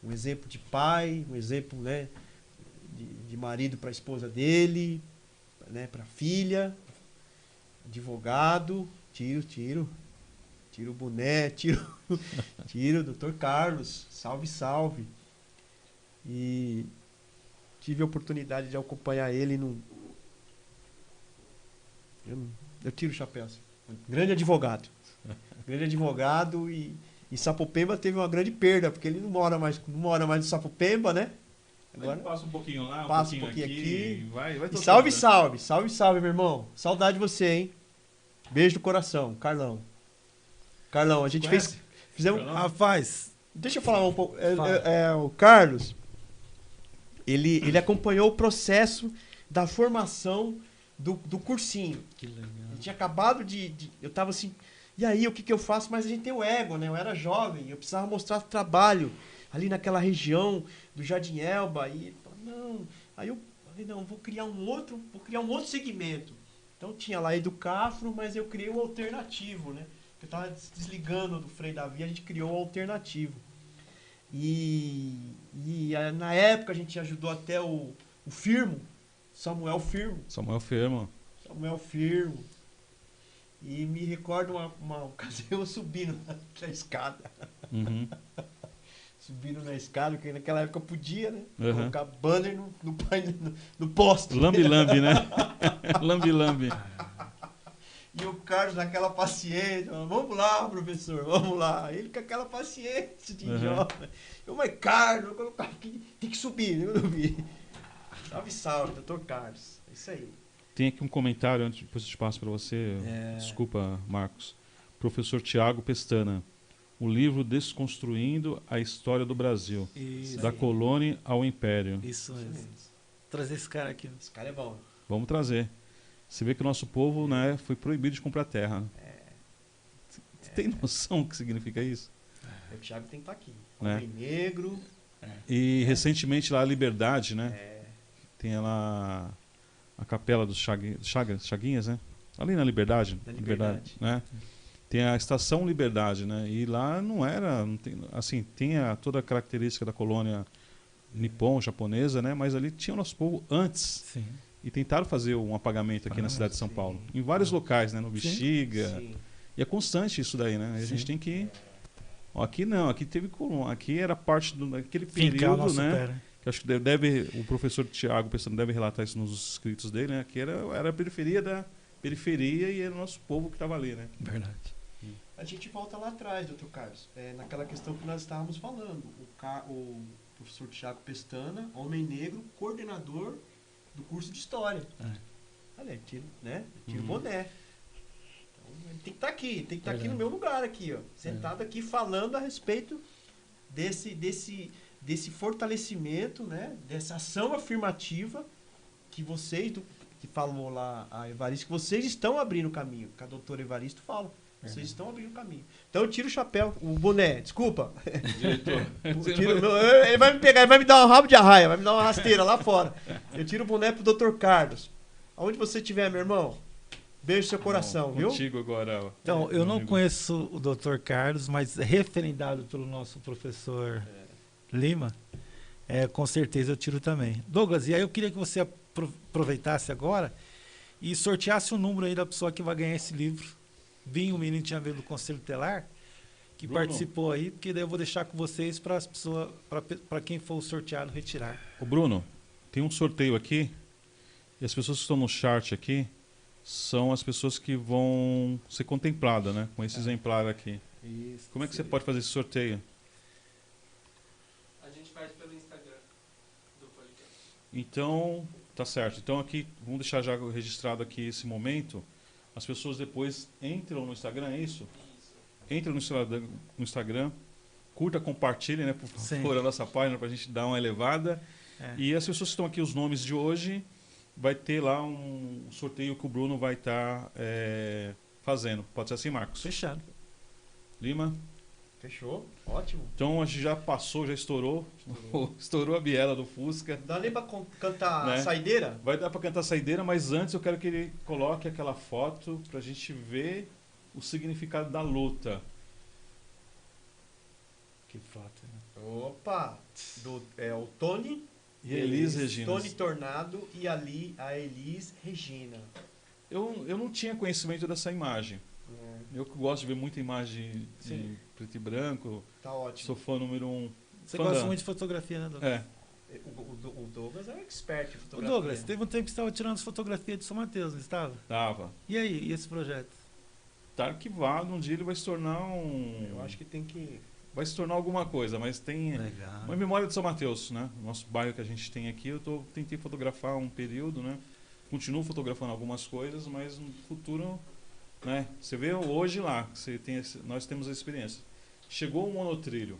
Um exemplo de pai, um exemplo, né, de marido para a esposa dele, né, para a filha, advogado, tiro o boné, tiro Dr. Carlos, salve, salve. E tive a oportunidade de acompanhar ele num... Eu tiro o chapéu. Assim. Grande advogado. Grande advogado e Sapopemba teve uma grande perda, porque ele não mora mais no Sapopemba, né? Agora passa um pouquinho lá, passa um pouquinho aqui. Vai e salve, salve, salve, salve, meu irmão. Saudade de você, hein? Beijo do coração, Carlão. Carlão, a gente fizemos... Rapaz, deixa eu falar um pouco. O Carlos, ele acompanhou o processo da formação do cursinho. Que legal. Ele tinha acabado eu tava assim, e aí, o que eu faço? Mas a gente tem o ego, né? Eu era jovem, eu precisava mostrar trabalho ali naquela região do Jardim Elba. E ele falou, não. Aí eu falei, não, vou criar um outro segmento. Então tinha lá Educafro, mas eu criei o alternativo, né? Eu estava desligando do Frei Davi, a gente criou o alternativo. E na época a gente ajudou até o Firmo, Samuel Firmo. E me recordo uma ocasião eu subindo na escada. Uhum. Subindo na escada, porque naquela época podia, né? Uhum. Colocar banner no poste. Lambi-lambi, né? Lambi-lambi. E o Carlos naquela paciência, vamos lá, professor, vamos lá. Ele com aquela paciência de jovem. Mas Carlos, vou colocar aqui, tem que subir, eu não vi. Salve, salve, Dr. Carlos. É isso aí. Tem aqui um comentário, antes depois eu te passo para você. Desculpa, Marcos. Professor Tiago Pestana. O livro Desconstruindo a História do Brasil. Isso da aí. Colônia ao Império. Isso mesmo. Trazer esse cara aqui. Esse cara é bom. Vamos trazer. Você vê que o nosso povo, né, foi proibido de comprar terra. Você tem noção do que significa isso? O Thiago tem que estar aqui. Né? Homem negro. E recentemente lá a Liberdade, né? Tem lá a capela dos Chaguinhas, né? Ali na Liberdade. Liberdade. Né? Tem a Estação Liberdade, né? E lá não tem, assim, toda a característica da colônia nipom, japonesa, né? Mas ali tinha o nosso povo antes. Sim. E tentaram fazer um apagamento aqui na cidade de São Paulo. Em vários locais, né? No Bexiga. Sim. E é constante isso daí, né? A gente tem que... Aqui não, aqui teve colônia. Aqui era parte daquele período, né? Que acho que o professor Tiago Pestana deve relatar isso nos escritos dele, né? Que era a periferia da periferia e era o nosso povo que estava ali, né? Verdade. A gente volta lá atrás, Dr. Carlos. Naquela questão que nós estávamos falando. O professor Tiago Pestana, homem negro, coordenador do curso de História. Olha, tira o boné. Então, ele tem que estar aqui. Tem que estar aqui no meu lugar, aqui, ó. Sentado aqui, falando a respeito desse fortalecimento, né? Dessa ação afirmativa que vocês, que falou lá a Evaristo, que vocês estão abrindo o caminho, que a doutora Evaristo fala. Vocês estão abrindo o caminho. Então eu tiro o chapéu, o boné, desculpa. Diretor. Ele vai me pegar, ele vai me dar um rabo de arraia, vai me dar uma rasteira lá fora. Eu tiro o boné pro Dr. Carlos. Aonde você estiver, meu irmão, beijo seu coração, viu? Contigo agora. Então, eu não conheço o Dr. Carlos, mas referendado pelo nosso professor Lima, com certeza eu tiro também. Douglas, e aí eu queria que você aproveitasse agora e sorteasse o número aí da pessoa que vai ganhar esse livro. Vinha o menino tinha do Conselho Tutelar, que Bruno participou aí, porque daí eu vou deixar com vocês para as pessoas, para quem for sorteado retirar. Ô Bruno, tem um sorteio aqui, e as pessoas que estão no chat aqui são as pessoas que vão ser contempladas, né? Com esse exemplar aqui. Isso, como é que você pode fazer esse sorteio? A gente faz pelo Instagram do podcast. Então, tá certo. Então aqui, vamos deixar já registrado aqui esse momento. As pessoas depois entram no Instagram, é isso? Entram no Instagram, curta, compartilhem, né, por favor, a nossa página para a gente dar uma elevada. E as pessoas que estão aqui, os nomes de hoje, vai ter lá um sorteio que o Bruno vai estar fazendo. Pode ser assim, Marcos? Fechado. Lima? Fechou, ótimo. Então a gente já passou, já estourou. Estourou a biela do Fusca. Dá nem pra cantar a saideira? Vai dar pra cantar a saideira, mas antes eu quero que ele coloque aquela foto pra gente ver o significado da luta. Que foto, né? Opa! O Tony e a Elis Regina. Tony Tornado e ali a Elis Regina. Eu não tinha conhecimento dessa imagem. Eu que gosto de ver muita imagem de preto e branco. Tá ótimo. Sou fã número 1. Você gosta muito de fotografia, né, Douglas? O Douglas é um expert em fotografia. O Douglas, teve um tempo que você estava tirando as fotografias de São Mateus, não estava? Tava. E aí, e esse projeto? Tá arquivado, um dia ele vai se tornar Eu acho que tem que... Vai se tornar alguma coisa, mas tem... Legal. Uma memória de São Mateus, né? O nosso bairro que a gente tem aqui, tentei fotografar um período, né? Continuo fotografando algumas coisas, mas no futuro... Né? Você vê hoje lá, nós temos a experiência. Chegou o monotrilho,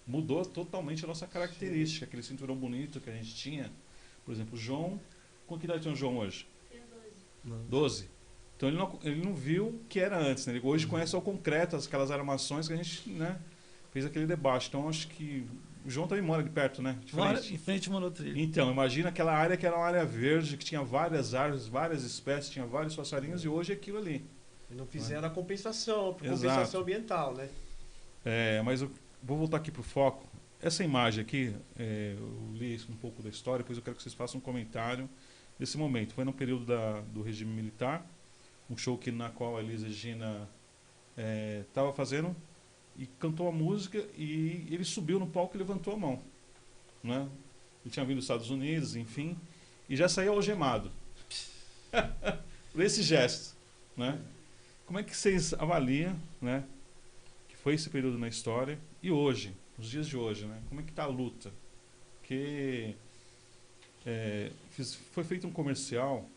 mudou totalmente a nossa característica, aquele cinturão bonito que a gente tinha. Por exemplo, o João, com que idade tem o João hoje? Tem 12. Então ele não viu o que era antes, né? Ele hoje conhece ao concreto, aquelas armações que a gente, né, fez aquele debate. Então acho que o João também mora de perto, né? Mora em frente ao monotrilho. Então, imagina aquela área que era uma área verde, que tinha várias árvores, várias espécies, tinha vários passarinhos, e hoje é aquilo ali. Não fizeram a compensação ambiental, né? Mas eu vou voltar aqui para o foco. Essa imagem aqui, eu li um pouco da história, depois eu quero que vocês façam um comentário desse momento. Foi no período do regime militar, um show na qual a Elis Regina estava fazendo e cantou a música, e ele subiu no palco e levantou a mão. Né? Ele tinha vindo dos Estados Unidos, enfim, e já saiu algemado. Por esse gesto, né? Como é que vocês avaliam, né, que foi esse período na história e hoje, nos dias de hoje, né? Como é que está a luta? Porque foi feito um comercial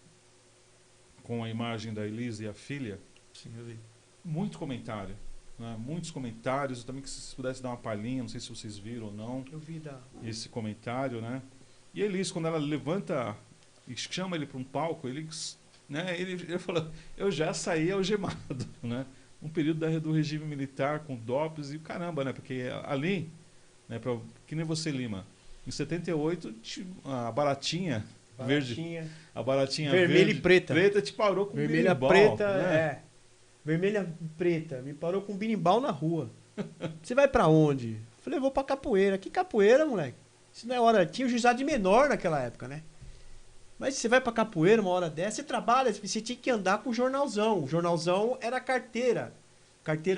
com a imagem da Elis e a filha. Sim, eu vi. Muito comentário, né? Muitos comentários. Eu também que se pudesse dar uma palhinha, não sei se vocês viram ou não. Eu vi esse comentário, né? E a Elis, quando ela levanta e chama ele para um palco, ele falou, eu já saí algemado, né? Um período do regime militar com dopes e caramba, né? Porque ali, né, que nem você, Lima, em 78, a baratinha verde, a baratinha vermelha verde, e preta te parou com vermelha birimbau, preta, né? Vermelha e preta, me parou com birimbau na rua. Você vai pra onde? Falei, vou pra capoeira. Que capoeira, moleque? Isso não é hora. Tinha o juizado de menor naquela época, né? Mas você vai pra capoeira uma hora dessa, você trabalha, você tinha que andar com o jornalzão. O jornalzão era carteira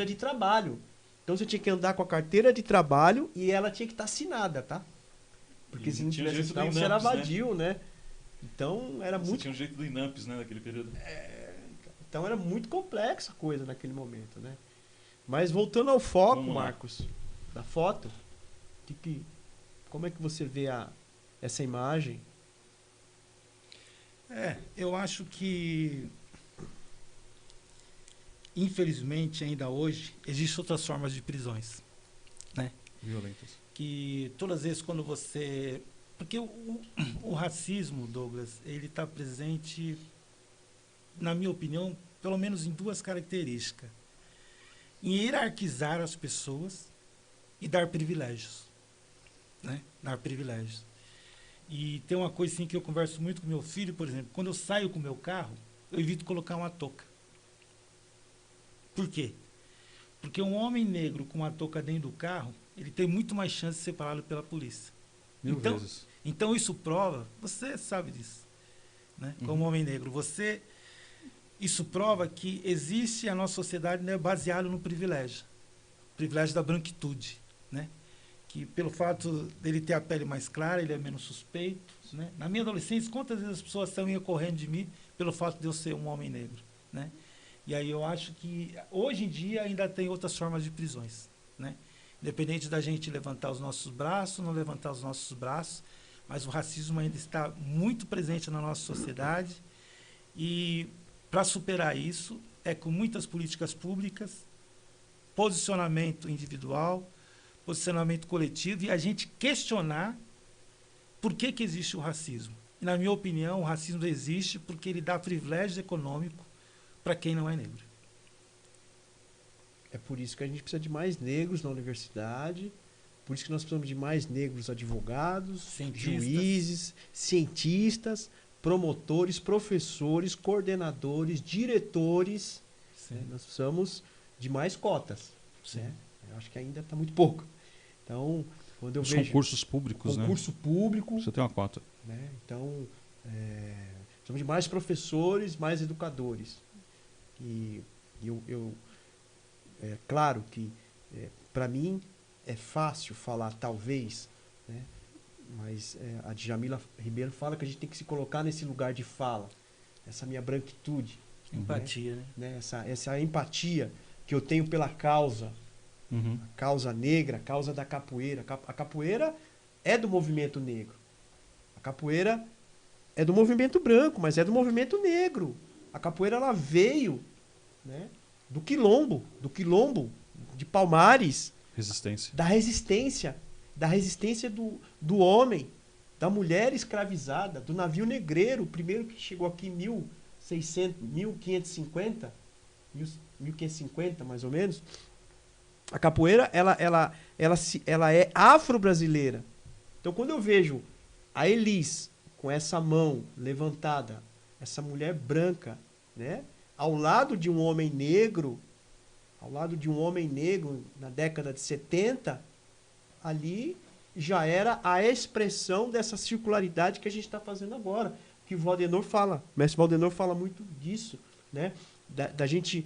de trabalho. Então você tinha que andar com a carteira de trabalho e ela tinha que estar assinada, tá? Porque se não tivesse assinado, você era vadio, né? Então era muito... Você tinha um jeito do INAMPS, né, naquele período. Então era muito complexa a coisa naquele momento, né? Mas voltando ao foco, Marcos, da foto, como é que você vê essa imagem? Eu acho que, infelizmente, ainda hoje, existem outras formas de prisões, né? Violentas. que todas as vezes quando você... Porque o racismo, Douglas, ele está presente, na minha opinião, pelo menos em duas características. Em hierarquizar as pessoas e dar privilégios. Né? Dar privilégios. E tem uma coisa assim que eu converso muito com meu filho, por exemplo, quando eu saio com o meu carro, eu evito colocar uma touca. Por quê? Porque um homem negro com uma touca dentro do carro, ele tem muito mais chance de ser parado pela polícia. Mil vezes. Então isso prova, você sabe disso, né? Como homem negro, isso prova que existe a nossa sociedade, né, baseada no privilégio da branquitude, né? Que pelo fato dele ter a pele mais clara, ele é menos suspeito, né? Na minha adolescência, quantas vezes as pessoas iam correndo de mim pelo fato de eu ser um homem negro, né? E aí eu acho que hoje em dia ainda tem outras formas de prisões, né? Independente da gente levantar os nossos braços, não levantar os nossos braços, mas o racismo ainda está muito presente na nossa sociedade e para superar isso é com muitas políticas públicas, posicionamento individual, posicionamento coletivo e a gente questionar por que existe o racismo. E, na minha opinião, o racismo existe porque ele dá privilégio econômico para quem não é negro. É por isso que a gente precisa de mais negros na universidade, por isso que nós precisamos de mais negros advogados, juízes, cientistas, promotores, professores, coordenadores, diretores. Né? Nós precisamos de mais cotas. Né? Eu acho que ainda está muito pouco. Então, quando eu vejo... Concursos públicos, concurso público. Você tem uma cota. Né? Então, precisamos de mais professores, mais educadores. E é claro que, para mim, é fácil falar, talvez, né? Mas a Djamila Ribeiro fala que a gente tem que se colocar nesse lugar de fala, essa minha branquitude. Empatia, né? Essa empatia que eu tenho pela causa, a causa negra, a causa da capoeira. A capoeira é do movimento negro. A capoeira é do movimento branco, mas é do movimento negro. A capoeira ela veio, né, do quilombo de Palmares. Resistência. Da resistência do homem, da mulher escravizada, do navio negreiro, o primeiro que chegou aqui em 1550, mais ou menos. A capoeira, ela é afro-brasileira. Então, quando eu vejo a Elis com essa mão levantada, essa mulher branca, né, ao lado de um homem negro, na década de 70, ali já era a expressão dessa circularidade que a gente está fazendo agora. Que o Valdenor fala, o mestre Valdenor fala muito disso, né? Da gente,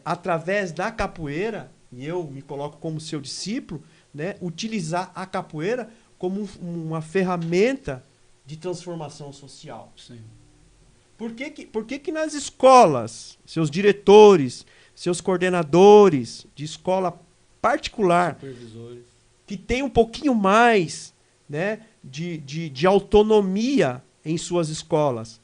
através da capoeira, e eu me coloco como seu discípulo, né, utilizar a capoeira como uma ferramenta de transformação social. Sim. Por que nas escolas, seus diretores, seus coordenadores de escola particular, supervisores, que tem um pouquinho mais, né, de autonomia em suas escolas,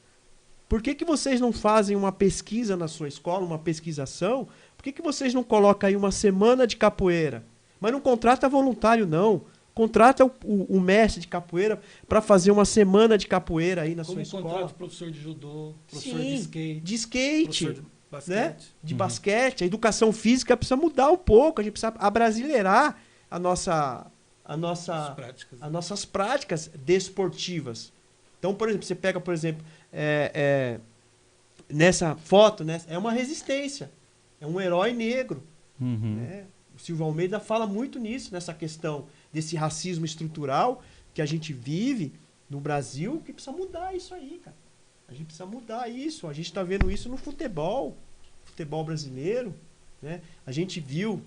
por que vocês não fazem uma pesquisa na sua escola, uma pesquisação? Por que vocês não colocam aí uma semana de capoeira? Mas não contrata voluntário, não. Contrata o mestre de capoeira para fazer uma semana de capoeira aí na sua escola. Como contrata professor de judô, professor de skate, professor de basquete. Né? De basquete. A educação física precisa mudar um pouco. A gente precisa abrasileirar as nossas práticas desportivas. Então, por exemplo, você pega, por exemplo, nessa foto, né, é uma resistência. É um herói negro. Né? O Silvio Almeida fala muito nisso, nessa questão desse racismo estrutural que a gente vive no Brasil, que precisa mudar isso aí, cara. A gente precisa mudar isso. A gente está vendo isso no futebol brasileiro, né? A gente viu,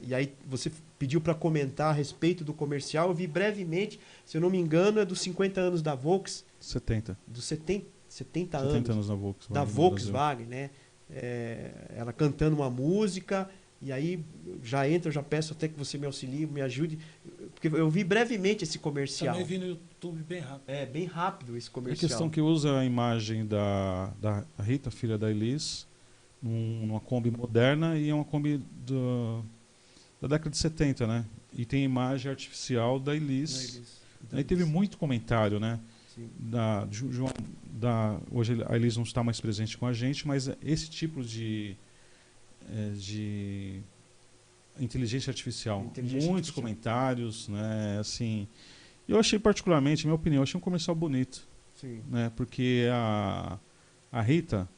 e aí você pediu para comentar a respeito do comercial, eu vi brevemente, se eu não me engano, é dos 50 anos da Volks. 70. Dos 70 anos da Volkswagen. Da Volkswagen, né? Ela cantando uma música, e aí eu já peço até que você me auxilie, me ajude, porque eu vi brevemente esse comercial. Também vi no YouTube bem rápido. Bem rápido esse comercial. A questão que usa a imagem da Rita, filha da Elis, numa Kombi moderna, e é uma Kombi da década de 70, né? e tem a imagem artificial da Elis. Aí teve muito comentário, né? Sim. Hoje a Elis não está mais presente com a gente, mas esse tipo de inteligência artificial. Muitos comentários, né? Assim, eu achei particularmente, minha opinião, eu achei um comercial bonito. Sim. Né? Porque a Rita,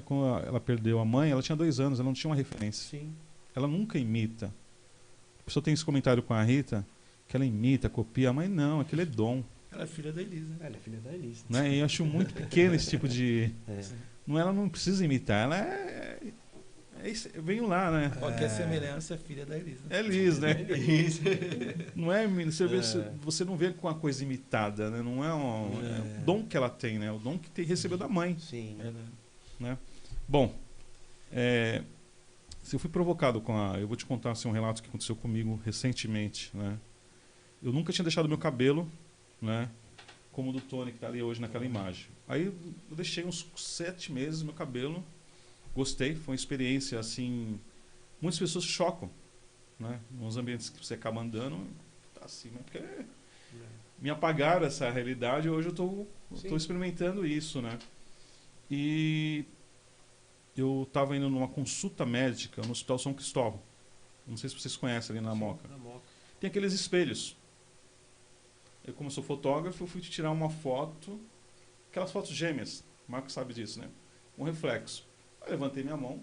quando ela perdeu a mãe, ela tinha 2 anos, ela não tinha uma referência. Sim. Ela nunca imita. A pessoa tem esse comentário com a Rita, que ela imita, copia, a mãe não, aquilo é dom. Ela é filha da Elisa. Ela é filha da Elisa. Né? E eu acho muito pequeno esse tipo de... Ela não precisa imitar, ela eu venho lá, né? Qualquer semelhança é filha da Elisa. É Elis, né? Não é, você não vê com a coisa imitada, né? Não é o dom que ela tem, né? O dom que recebeu da mãe. Sim. Né? Bom, se eu fui provocado eu vou te contar assim, um relato que aconteceu comigo recentemente, né? Eu nunca tinha deixado meu cabelo, né? Como o do Tony que está ali hoje naquela imagem. Aí eu deixei uns 7 meses meu cabelo. Gostei, foi uma experiência assim. Muitas pessoas chocam, né? Nos ambientes que você acaba andando, tá assim, né? Porque me apagaram essa realidade e hoje eu estou experimentando isso, né? E eu estava indo numa consulta médica no Hospital São Cristóvão. Não sei se vocês conhecem ali na Moca. Tem aqueles espelhos. Eu, como sou fotógrafo, eu fui tirar uma foto, aquelas fotos gêmeas, o Marcos sabe disso, né? Um reflexo. Eu levantei minha mão,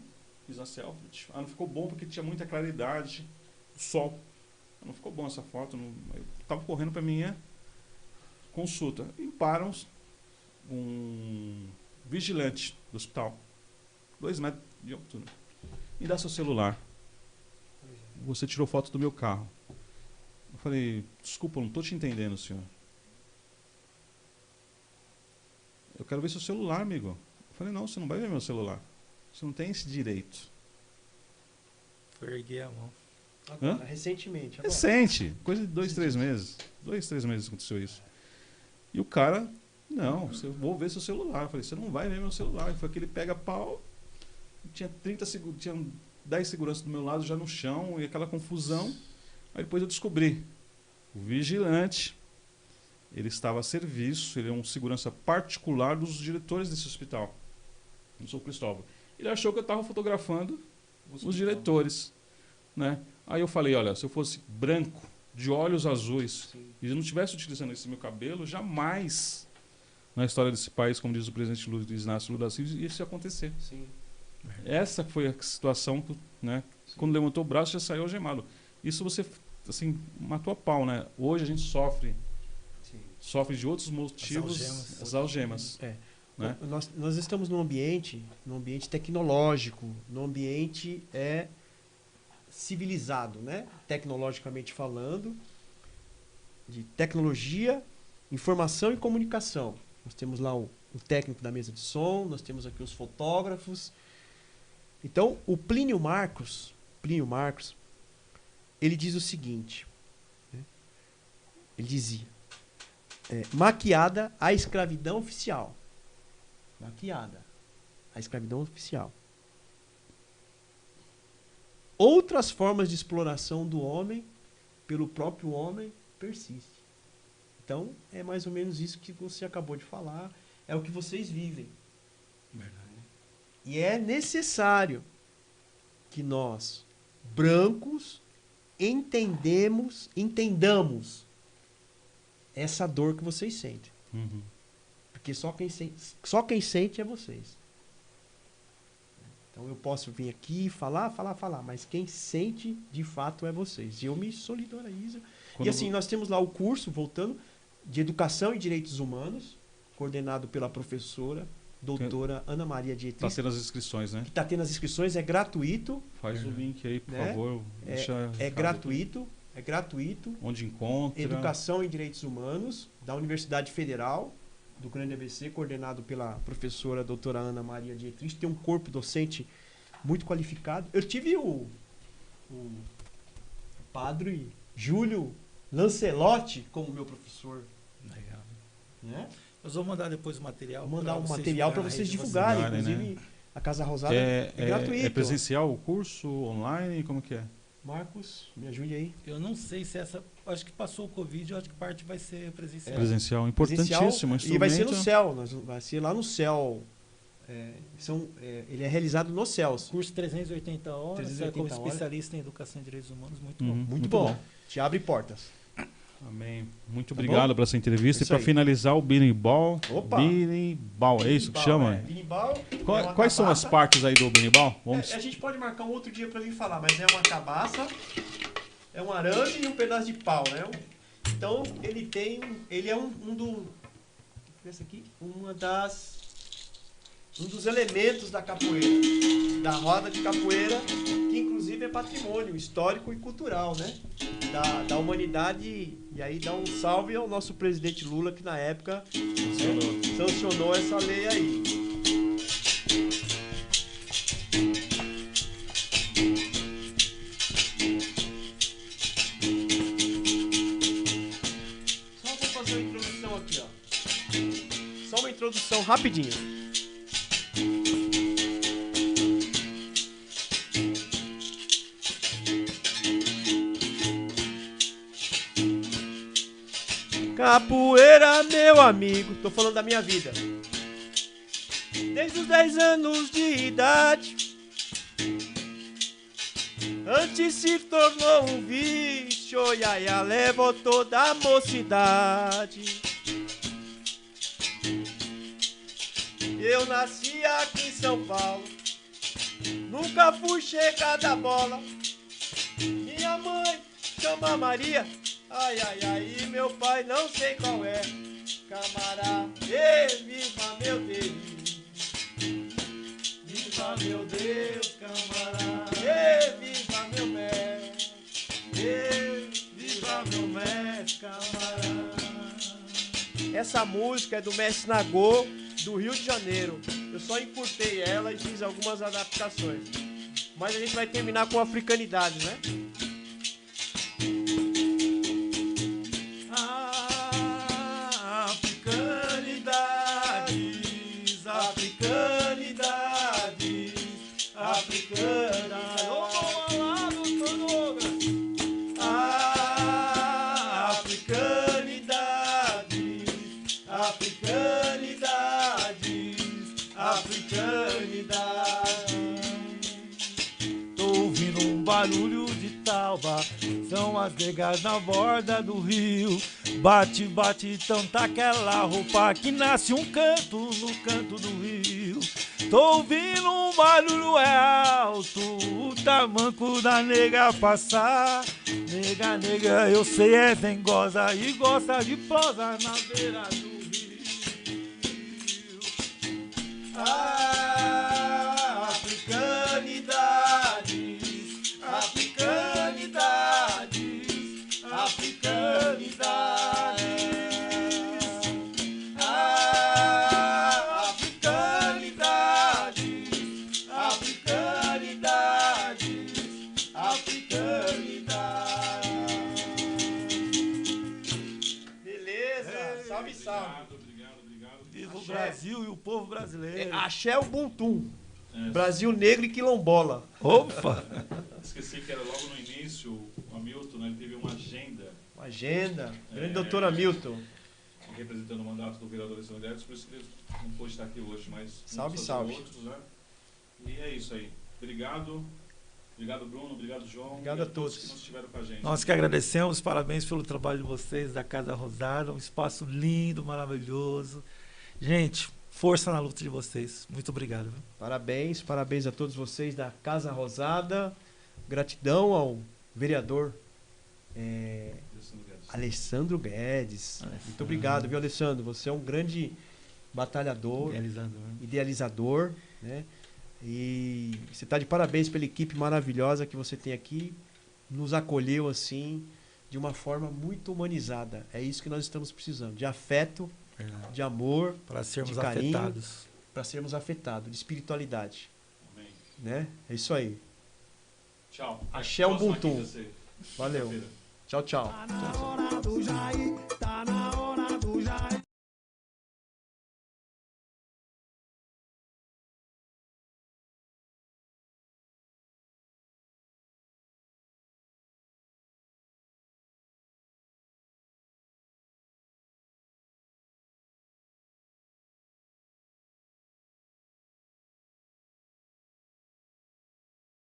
fiz a selfie. Não ficou bom porque tinha muita claridade do sol. Não ficou bom essa foto. Eu estava correndo para minha consulta. E param um vigilante do hospital, 2 metros de altura. Me dá seu celular. Você tirou foto do meu carro. Eu falei, desculpa, eu não estou te entendendo, senhor. Eu quero ver seu celular, amigo. Eu falei, não, você não vai ver meu celular. Você não tem esse direito. Foi erguer a mão. Agora, recentemente. Agora. Recente. Coisa de 2, 3 meses. 2, 3 meses aconteceu isso. E o cara, não, eu vou ver seu celular. Eu falei, você não vai ver meu celular. Foi aquele pega-pau. Tinha 30 segundos, tinha 10 seguranças do meu lado já no chão e aquela confusão. Aí depois eu descobri. O vigilante, ele estava a serviço, ele é um segurança particular dos diretores desse hospital. No São Cristóvão. Ele achou que eu estava fotografando os diretores, né? Aí eu falei, olha, se eu fosse branco, de olhos azuis, e eu não estivesse utilizando esse meu cabelo, jamais na história desse país, como diz o presidente Luiz Inácio Lula da Silva, isso ia acontecer. Sim. Essa foi a situação, né? Quando levantou o braço já saiu algemado. Isso você, assim, matou a pau, né? Hoje a gente sofre de outros motivos, as algemas. Né? Nós estamos num ambiente tecnológico, num ambiente civilizado, né? Tecnologicamente falando, de tecnologia, informação e comunicação. Nós temos lá o técnico da mesa de som, nós temos aqui os fotógrafos. Então, o Plínio Marcos, ele diz o seguinte, né? Ele dizia, maquiada a escravidão oficial. Maquiada a escravidão oficial. Outras formas de exploração do homem pelo próprio homem persiste. Então, é mais ou menos isso que você acabou de falar, é o que vocês vivem. Verdade. E é necessário que nós, brancos, entendamos essa dor que vocês sentem. Uhum. Porque só quem sente é vocês. Então eu posso vir aqui falar, mas quem sente de fato é vocês. E eu me solidarizo. E assim, nós temos lá o curso, voltando, de Educação e Direitos Humanos, coordenado pela professora, doutora Ana Maria Dietrich. Está tendo as inscrições, né? Está tendo as inscrições, é gratuito. Faz o link aí, por né? favor. É gratuito. Onde encontra? Educação e Direitos Humanos, da Universidade Federal do Grande ABC, coordenado pela professora doutora Ana Maria Dietrich. Tem um corpo docente muito qualificado. Eu tive o padre Júlio Lancelotti como meu professor. Legal. Né? Nós vamos mandar depois o material. Vou mandar um material para vocês divulgarem. Inclusive, né? A Casa Rosada é gratuito. É presencial o curso? Online? Como que é? Marcos, me ajude aí. Eu não sei se essa... Acho que passou o Covid, eu acho que parte vai ser presencial. Presencial, importantíssimo. E vai ser no céu, vai ser lá no céu. Ele é realizado nos céus. Curso 380 horas, 380 como horas. especialista em educação e direitos humanos, muito bom. Muito bom. Te abre portas. Amém. Muito Tá obrigado bom? por essa entrevista. Isso E para aí. finalizar, o Berimbau. Opa! Berimbau, é isso que chama? Berimbau. Quais são as partes aí do Berimbau? A gente pode marcar um outro dia para vir falar, mas é uma cabaça, é um arame e um pedaço de pau, né? Então ele é um dos elementos da capoeira, da roda de capoeira, que inclusive é patrimônio histórico e cultural, né? Da humanidade. E aí dá um salve ao nosso presidente Lula, que na época sancionou essa lei aí. Só vou fazer uma introdução aqui, ó. Só uma introdução rapidinho. Capoeira, meu amigo, tô falando da minha vida. Desde os 10 anos de idade, antes se tornou um vício, iaia, levou toda a mocidade. Eu nasci aqui em São Paulo, nunca fui chegada a bola. Minha mãe chama Maria, ai, ai, ai, e meu pai não sei qual é. Camará, viva meu Deus, viva meu Deus, camará, viva meu mestre, viva meu mestre, camará. Essa música é do mestre Nagô, do Rio de Janeiro. Eu só encurtei ela e fiz algumas adaptações. Mas a gente vai terminar com africanidade, né? Barulho de tauba, são as negas na borda do rio. Bate, bate, tanta aquela roupa que nasce um canto no canto do rio. Tô ouvindo um barulho é alto, o tamanco da nega passar. Nega, nega, eu sei é dengosa e gosta de prosa na beira do rio. Africanidade, africanidades, africanidades, africanidades, africanidades, africanidades. Beleza, salve, salve. Obrigado. Viva o Brasil e o povo brasileiro. Axé Ubuntu. Brasil Negro e Quilombola. Opa! Esqueci que era logo no início, o Hamilton, né, ele teve uma agenda. Uma agenda. Grande doutor Hamilton. Representando o mandato do vereador Alessandro Guedes, por isso que ele não pôde estar aqui hoje, mas... Salve, salve. Outros, né? E é isso aí. Obrigado. Obrigado, Bruno. Obrigado, João. Obrigado a todos que estiveram com a gente. Nós que agradecemos, parabéns pelo trabalho de vocês, da Casa Rosada, um espaço lindo, maravilhoso. Gente, força na luta de vocês. Muito obrigado. Viu? Parabéns a todos vocês da Casa Rosada. Gratidão ao vereador Alessandro Guedes. Muito obrigado, viu, Alessandro? Você é um grande batalhador, idealizador, né? E você está de parabéns pela equipe maravilhosa que você tem aqui. Nos acolheu assim, de uma forma muito humanizada. É isso que nós estamos precisando, de afeto, de amor, para sermos de carinho, afetados. Para sermos afetados, de espiritualidade. Amém. Né? É isso aí. Tchau. Axé Ubuntu. Valeu. Tchau, tchau. Tá na hora do Jair, tá na hora do Jair.